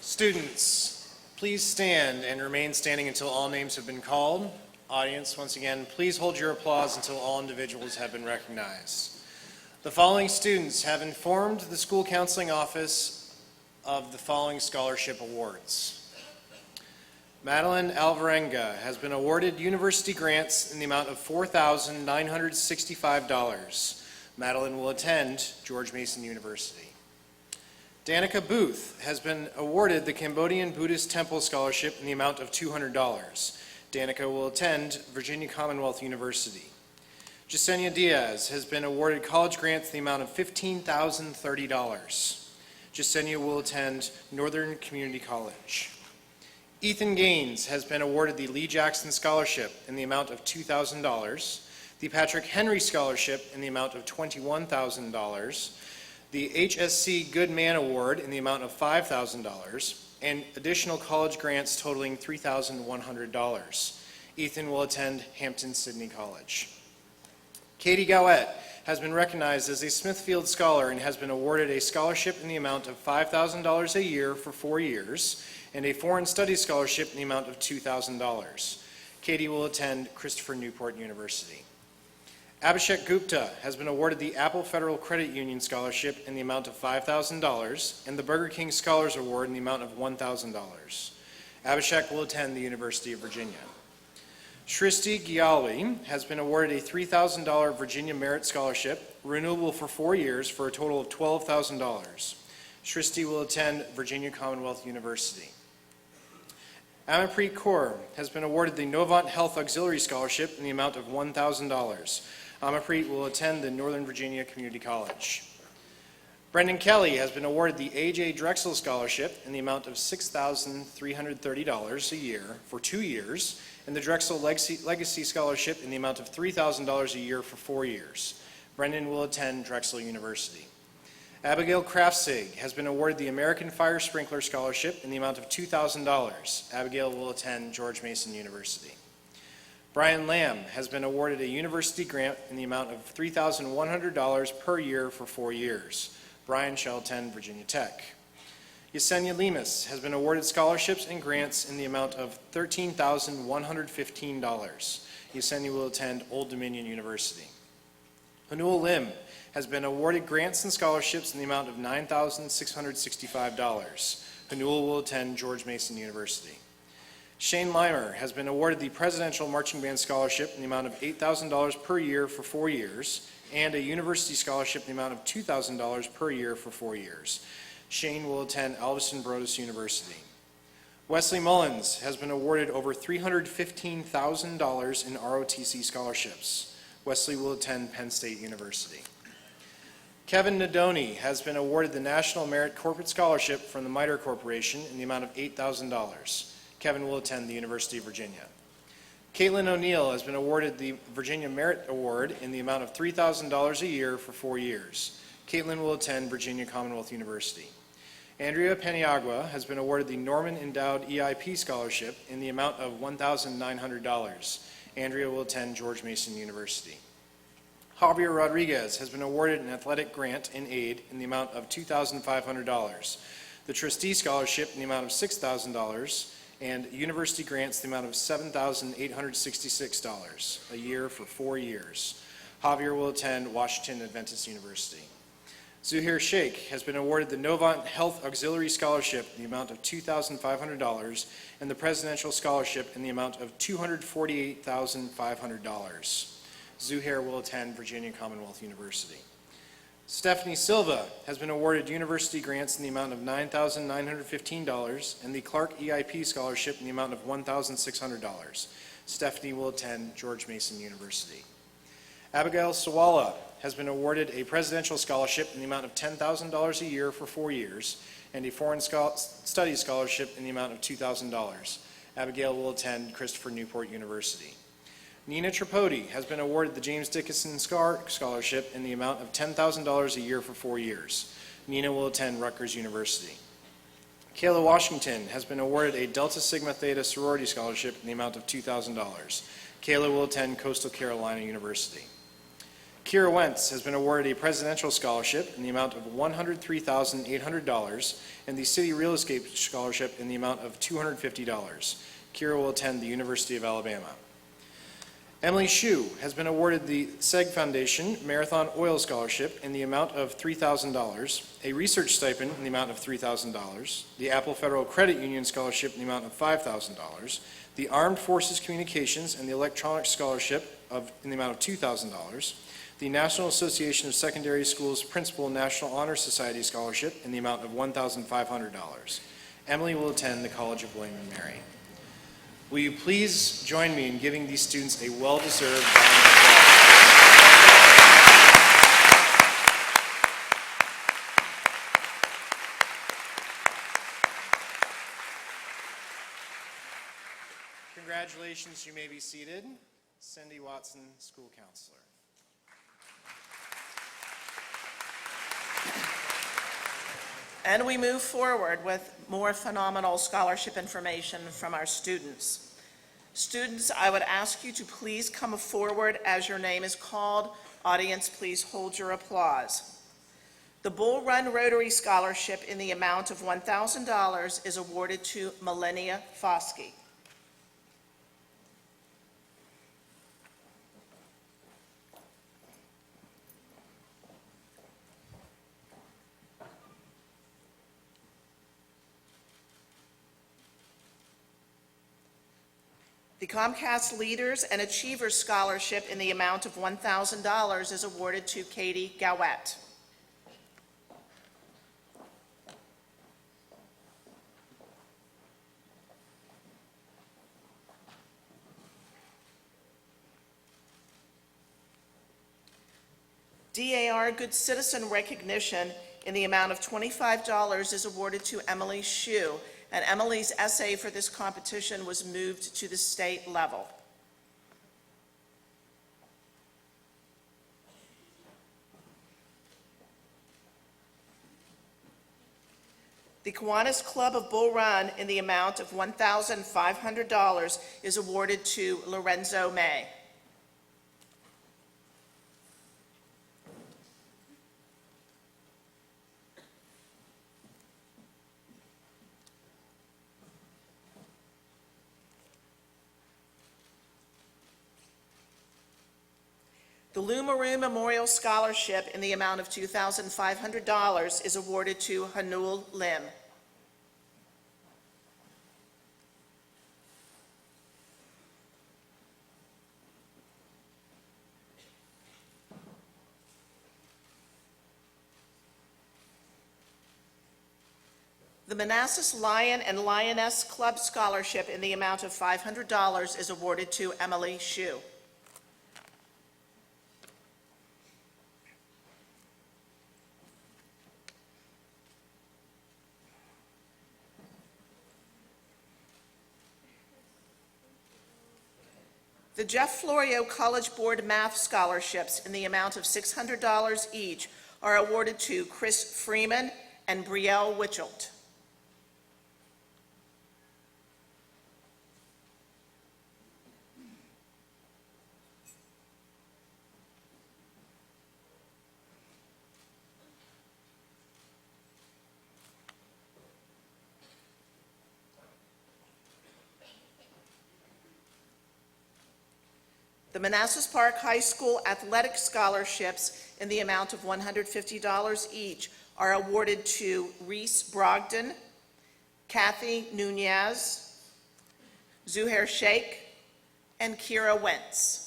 Students, please stand and remain standing until all names have been called. Audience, once again, please hold your applause until all individuals have been recognized. The following students have informed the School Counseling Office of the following scholarship awards. Madeline Alvarenga has been awarded university grants in the amount of $4,965. Madeline will attend George Mason University. Danica Booth has been awarded the Cambodian Buddhist Temple Scholarship in the amount of $200. Danica will attend Virginia Commonwealth University. Jasenia Diaz has been awarded college grants in the amount of $15,030. Jasenia will attend Northern Community College. Ethan Gaines has been awarded the Lee Jackson Scholarship in the amount of $2,000, the Patrick Henry Scholarship in the amount of $21,000, the HSC Good Man Award in the amount of $5,000, and additional college grants totaling $3,100. Ethan will attend Hampton-Sydney College. Katie Gowett has been recognized as a Smithfield Scholar and has been awarded a scholarship in the amount of $5,000 a year for 4 years and a Foreign Studies Scholarship in the amount of $2,000. Katie will attend Christopher Newport University. Abhishek Gupta has been awarded the Apple Federal Credit Union Scholarship in the amount of $5,000 and the Burger King Scholars Award in the amount of $1,000. Abhishek will attend the University of Virginia. Shristi Gyali has been awarded a $3,000 Virginia Merit Scholarship, renewable for 4 years for a total of $12,000. Shristi will attend Virginia Commonwealth University. Amanpreet Kaur has been awarded the Novant Health Auxiliary Scholarship in the amount of $1,000. Amanpreet will attend the Northern Virginia Community College. Brendan Kelly has been awarded the A.J. Drexel Scholarship in the amount of $6,330 a year for 2 years, and the Drexel Legacy Scholarship in the amount of $3,000 a year for 4 years. Brendan will attend Drexel University. Abigail Kraftsig has been awarded the American Fire Sprinkler Scholarship in the amount of $2,000. Abigail will attend George Mason University. Brian Lamb has been awarded a university grant in the amount of $3,100 per year for 4 years. Brian shall attend Virginia Tech. Yesenia Lemus has been awarded scholarships and grants in the amount of $13,115. Yesenia will attend Old Dominion University. Hanul Lim has been awarded grants and scholarships in the amount of $9,665. Hanul will attend George Mason University. Shane Leimer has been awarded the Presidential Marching Band Scholarship in the amount of $8,000 per year for 4 years and a university scholarship in the amount of $2,000 per year for 4 years. Shane will attend Alderson Broaddus University. Wesley Mullins has been awarded over $315,000 in ROTC scholarships. Wesley will attend Penn State University. Kevin Nadoni has been awarded the National Merit Corporate Scholarship from the MITRE Corporation in the amount of $8,000. Kevin will attend the University of Virginia. Caitlin O'Neill has been awarded the Virginia Merit Award in the amount of $3,000 a year for 4 years. Caitlin will attend Virginia Commonwealth University. Andrea Paniagua has been awarded the Norman Endowed EIP Scholarship in the amount of $1,900. Andrea will attend George Mason University. Javier Rodriguez has been awarded an athletic grant and aid in the amount of $2,500, the trustee scholarship in the amount of $6,000, and university grants in the amount of $7,866 a year for 4 years. Javier will attend Washington Adventist University. Zuhair Sheikh has been awarded the Novant Health Auxiliary Scholarship in the amount of $2,500 and the Presidential Scholarship in the amount of $248,500. Zuhair will attend Virginia Commonwealth University. Stephanie Silva has been awarded university grants in the amount of $9,915 and the Clark EIP Scholarship in the amount of $1,600. Stephanie will attend George Mason University. Abigail Sawala has been awarded a Presidential Scholarship in the amount of $10,000 a year for 4 years and a Foreign Studies Scholarship in the amount of $2,000. Abigail will attend Christopher Newport University. Nina Tripodi has been awarded the James Dickinson Scholarship in the amount of $10,000 a year for 4 years. Nina will attend Rutgers University. Kayla Washington has been awarded a Delta Sigma Theta Sorority Scholarship in the amount of $2,000. Kayla will attend Coastal Carolina University. Kira Wentz has been awarded a Presidential Scholarship in the amount of $103,800 and the City Real Estate Scholarship in the amount of $250. Kira will attend the University of Alabama. Emily Hsu has been awarded the SEG Foundation Marathon Oil Scholarship in the amount of $3,000, a research stipend in the amount of $3,000, the Apple Federal Credit Union Scholarship in the amount of $5,000, the Armed Forces Communications and the Electronics Scholarship in the amount of $2,000, the National Association of Secondary Schools Principal National Honor Society Scholarship in the amount of $1,500. Emily will attend the College of William and Mary. Will you please join me in giving these students a well-deserved round of applause? Congratulations, you may be seated. Cindy Watson, school counselor. And we move forward with more phenomenal scholarship information from our students. Students, I would ask you to please come forward as your name is called. Audience, please hold your applause. The Bull Run Rotary Scholarship in the amount of $1,000 is awarded to Millennia Foskey. The Comcast Leaders and Achievers Scholarship in the amount of $1,000 is awarded to Katie Gowett. DAR Good Citizen Recognition in the amount of $25 is awarded to Emily Shue, and Emily's essay for this competition was moved to the state level. The Kiwanis Club of Bull Run in the amount of $1,500 is awarded to Lorenzo May. The Lou Maroon Memorial Scholarship in the amount of $2,500 is awarded to Hanul Lim. The Manassas Lion and Lioness Club Scholarship in the amount of $500 is awarded to Emily Shue. The Jeff Florio College Board Math Scholarships in the amount of $600 each are awarded to Chris Freeman and Brielle Witchelt. The Manassas Park High School Athletic Scholarships in the amount of $150 each are awarded to Reese Brogdon, Kathy Nunez, Zuhair Sheikh, and Kira Wentz.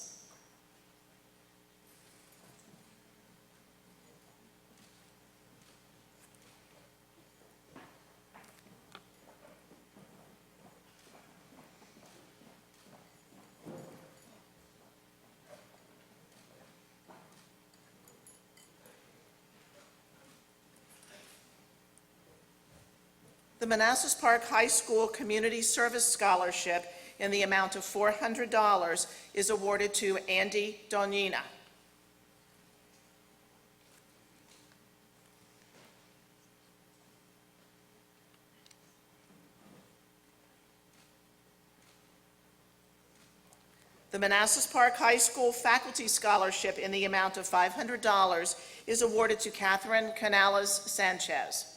The Manassas Park High School Community Service Scholarship in the amount of $400 is awarded to Andy Donina. The Manassas Park High School Faculty Scholarship in the amount of $500 is awarded to Catherine Canales Sanchez.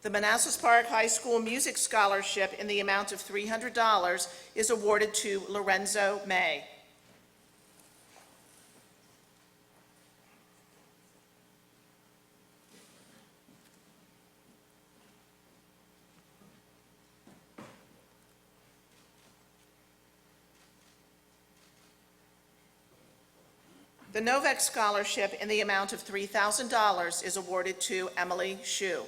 The Manassas Park High School Music Scholarship in the amount of $300 is awarded to Lorenzo May. The Novak Scholarship in the amount of $3,000 is awarded to Emily Shu.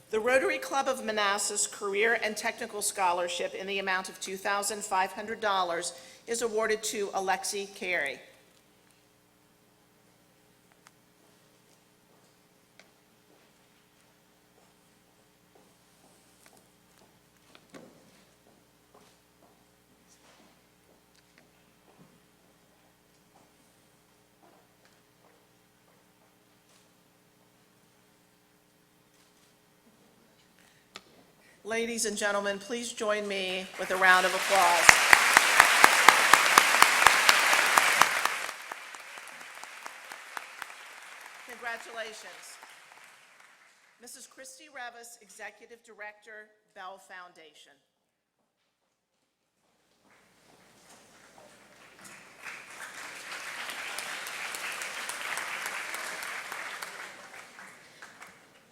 The Rotary Club of Manassas Career and Technical Scholarship in the amount of $2,500 is awarded to Alexi Carey. Ladies and gentlemen, please join me with a round of applause. Congratulations. Mrs. Christy Revis, Executive Director, Bell Foundation.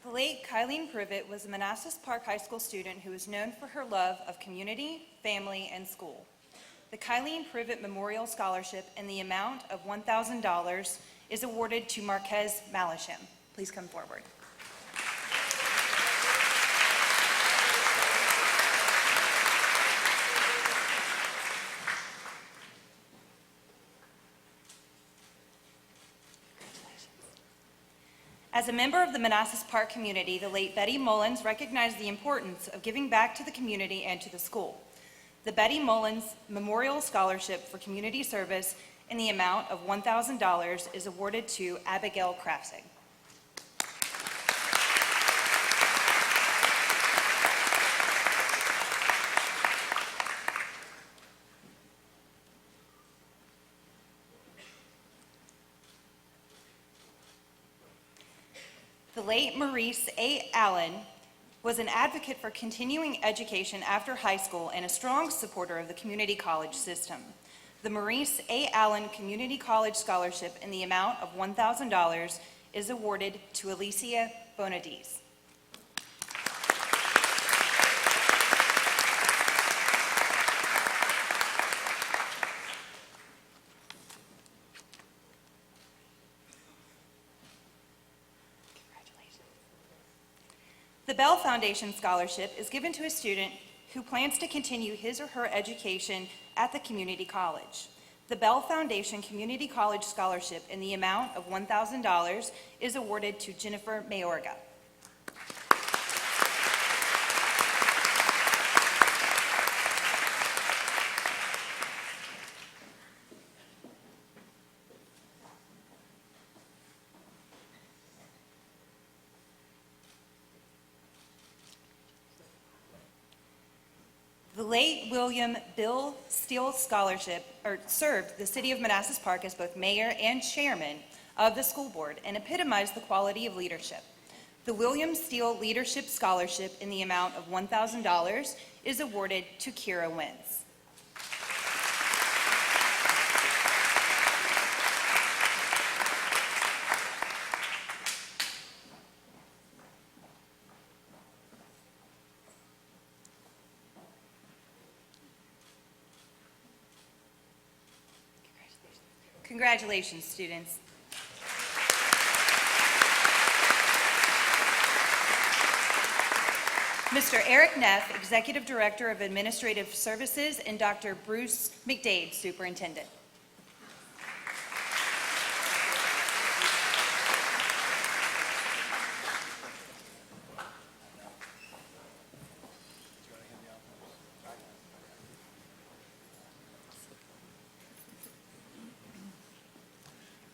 The late Kylene Privet was a Manassas Park High School student who is known for her love of community, family, and school. The Kylene Privet Memorial Scholarship in the amount of $1,000 is awarded to Marquez Malisham. Please come forward. As a member of the Manassas Park community, the late Betty Mullins recognized the importance of giving back to the community and to the school. The Betty Mullins Memorial Scholarship for Community Service in the amount of $1,000 is awarded to Abigail Krafsig. The late Maurice A. Allen was an advocate for continuing education after high school and a strong supporter of the community college system. The Maurice A. Allen Community College Scholarship in the amount of $1,000 is awarded to Alicia Bonadise. The Bell Foundation Scholarship is given to a student who plans to continue his or her education at the community college. The Bell Foundation Community College Scholarship in the amount of $1,000 is awarded to Jennifer Mayorga. The late William Bill Steele Scholarship served the city of Manassas Park as both mayor and chairman of the school board and epitomized the quality of leadership. The William Steele Leadership Scholarship in the amount of $1,000 is awarded to Kira Wentz. Congratulations, students. Mr. Eric Neff, Executive Director of Administrative Services, and Dr. Bruce McDade, Superintendent.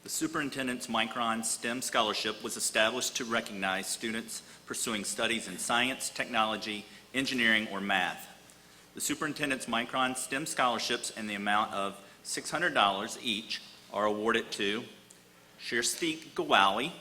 The Superintendent's Micron STEM Scholarship was established to recognize students pursuing studies in science, technology, engineering, or math. The Superintendent's Micron STEM Scholarships in the amount of $600 each are awarded to Shirsteek Gawawi,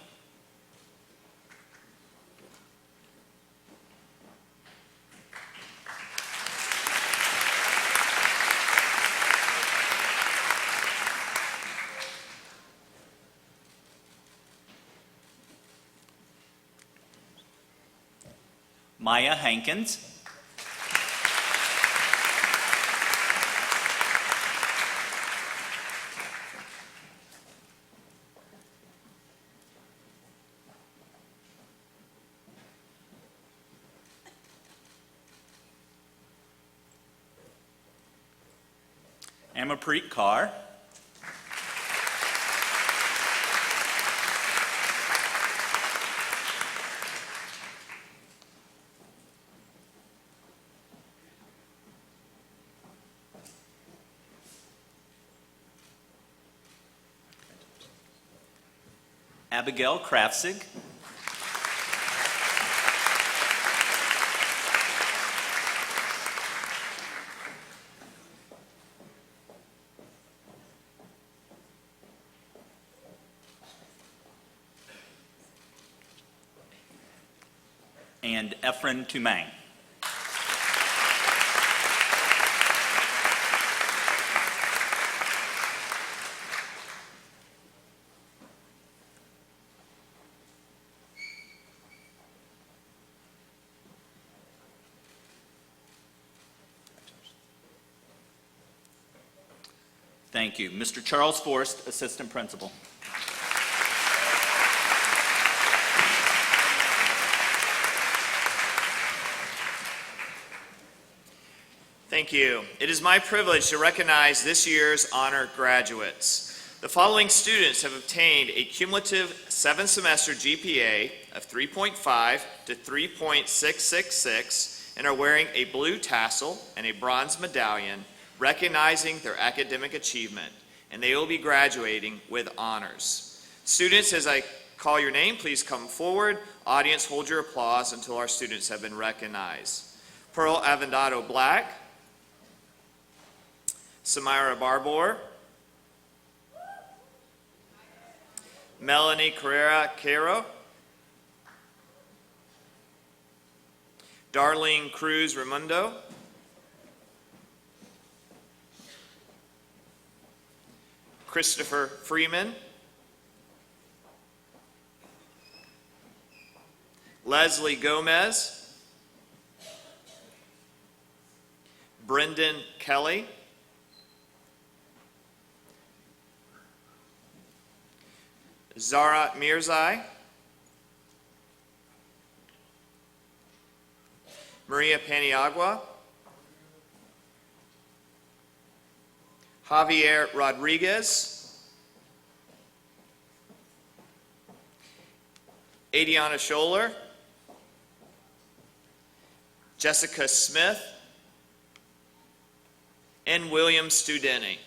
Maya Hankins, Amapreet Kaur, Abigail Krafzig, and Efren Tumang. Thank you. Mr. Charles Forrest, Assistant Principal. Thank you. It is my privilege to recognize this year's honor graduates. The following students have obtained a cumulative 7-semester GPA of 3.5 to 3.666 and are wearing a blue tassel and a bronze medallion recognizing their academic achievement, and they will be graduating with honors. Students, as I call your name, please come forward. Audience, hold your applause until our students have been recognized. Pearl Avendado Black, Samira Barbour, Melanie Carrera Caro, Darlene Cruz Ramundo, Christopher Freeman, Leslie Gomez, Brendan Kelly, Zara Mirzai, Maria Paniagua, Javier Rodriguez, Adiana Scholler, Jessica Smith, and William Studeni.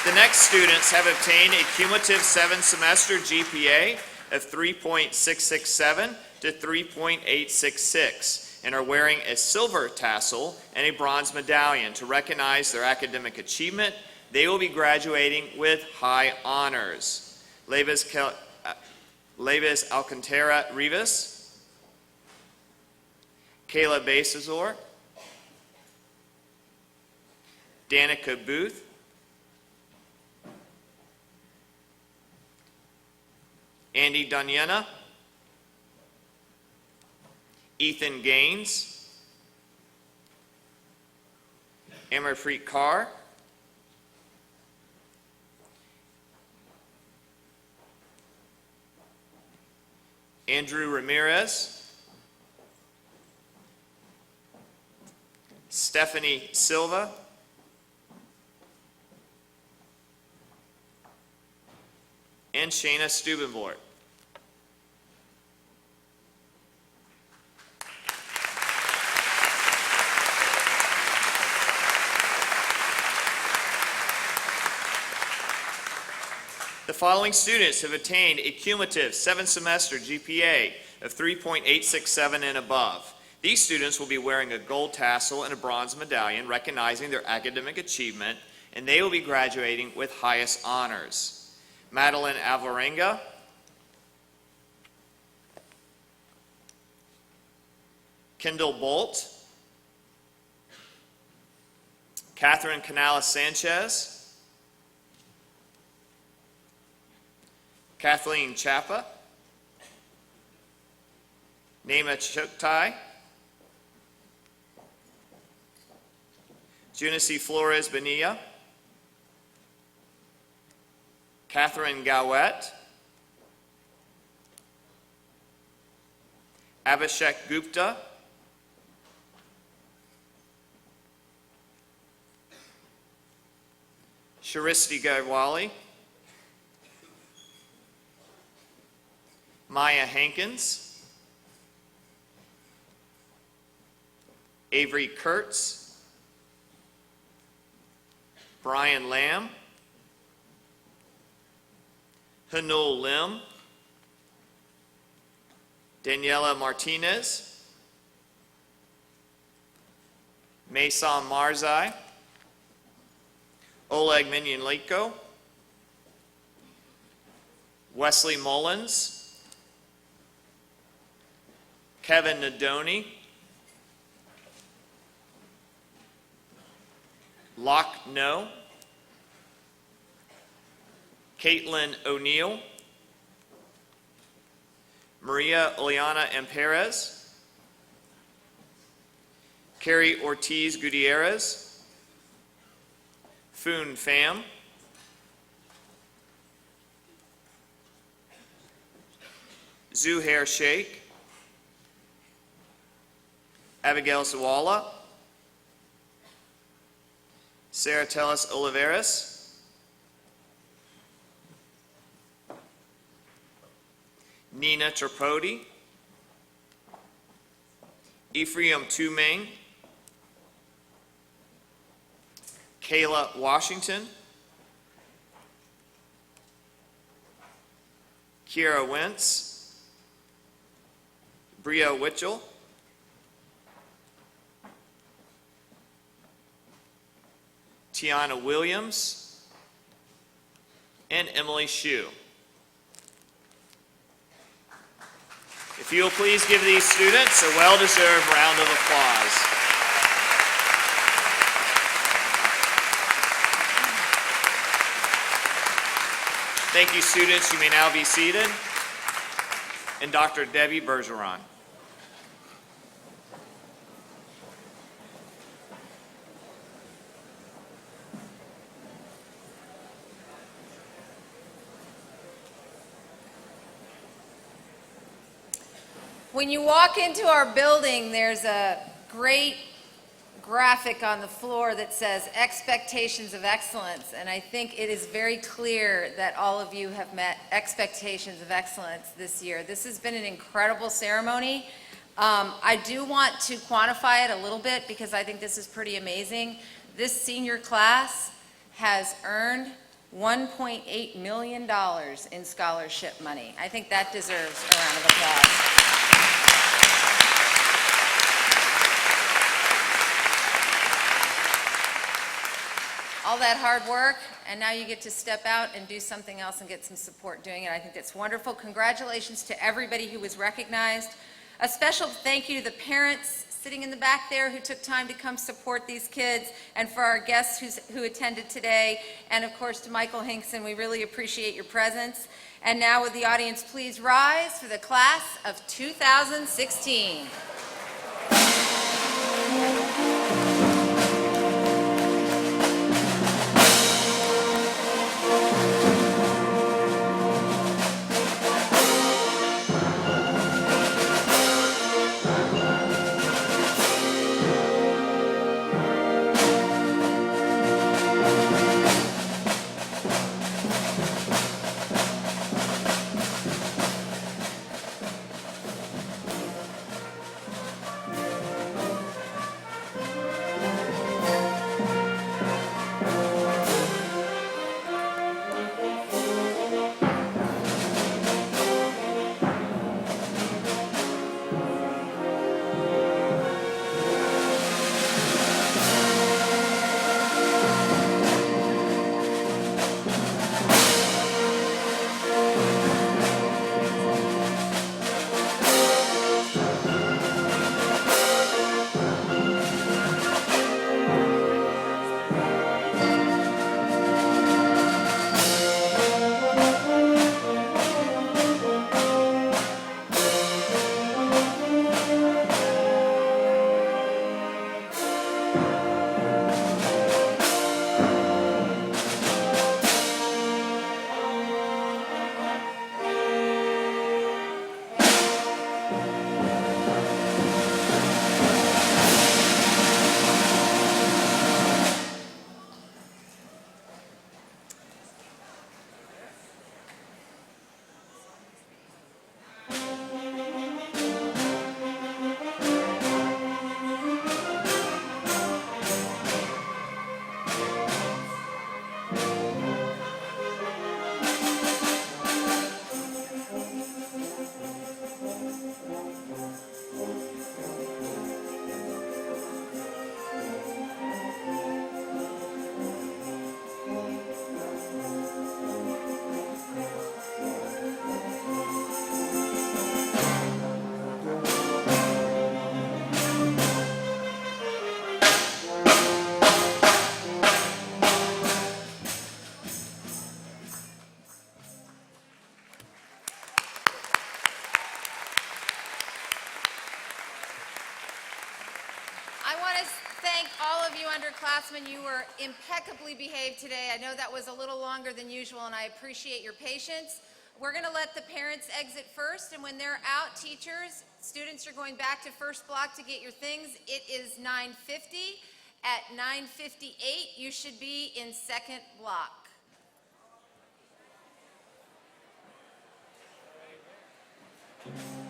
The next students have obtained a cumulative 7-semester GPA of 3.667 to 3.866 and are wearing a silver tassel and a bronze medallion to recognize their academic achievement. They will be graduating with high honors. Levis Alcantara Rivas, Kayla Basazor, Danica Booth, Andy Dunyena, Ethan Gaines, Amarpreet Kaur, Andrew Ramirez, Stephanie Silva, and Shayna Stubenvort. The following students have attained a cumulative 7-semester GPA of 3.867 and above. These students will be wearing a gold tassel and a bronze medallion recognizing their academic achievement, and they will be graduating with highest honors. Madeline Alvarenga, Kendall Bolt, Catherine Canales Sanchez, Kathleen Chapa, Nema Choktai, Junice Flores Bonilla, Catherine Gowett, Abhishek Gupta, Sharisti Gaiwali, Maya Hankins, Avery Kurtz, Brian Lamb, Hanul Lim, Daniela Martinez, Mason Marzai, Oleg Minyanliko, Wesley Mullins, Kevin Nadoni, Locke No, Caitlin O'Neill, Maria Oleana Amperez, Carrie Ortiz Gutierrez, Foon Pham, Zuhair Sheikh, Abigail Zawala, Sarah Tellis Oliveras, Nina Tripodi, Ephraim Tumeng, Kayla Washington, Kiera Wentz, Bria Witchell, Tiana Williams, and Emily Shue. If you'll please give these students a well-deserved round of applause. Thank you, students. You may now be seated. And Dr. Debbie Bergeron. When you walk into our building, there's a great graphic on the floor that says expectations of excellence, and I think it is very clear that all of you have met expectations of excellence this year. This has been an incredible ceremony. I do want to quantify it a little bit because I think this is pretty amazing. This senior class has earned $1.8 million in scholarship money. I think that deserves a round of applause. All that hard work, and now you get to step out and do something else and get some support doing it. I think that's wonderful. Congratulations to everybody who was recognized. A special thank you to the parents sitting in the back there who took time to come support these kids, and for our guests who attended today, and of course to Michael Hinkson. We really appreciate your presence. And now would the audience please rise for the class of 2016. thank all of you underclassmen. You were impeccably behaved today. I know that was a little longer than usual, and I appreciate your patience. We're going to let the parents exit first, and when they're out, teachers, students are going back to first block to get your things. It is 9:50. At 9:58, you should be in second block. Thank you.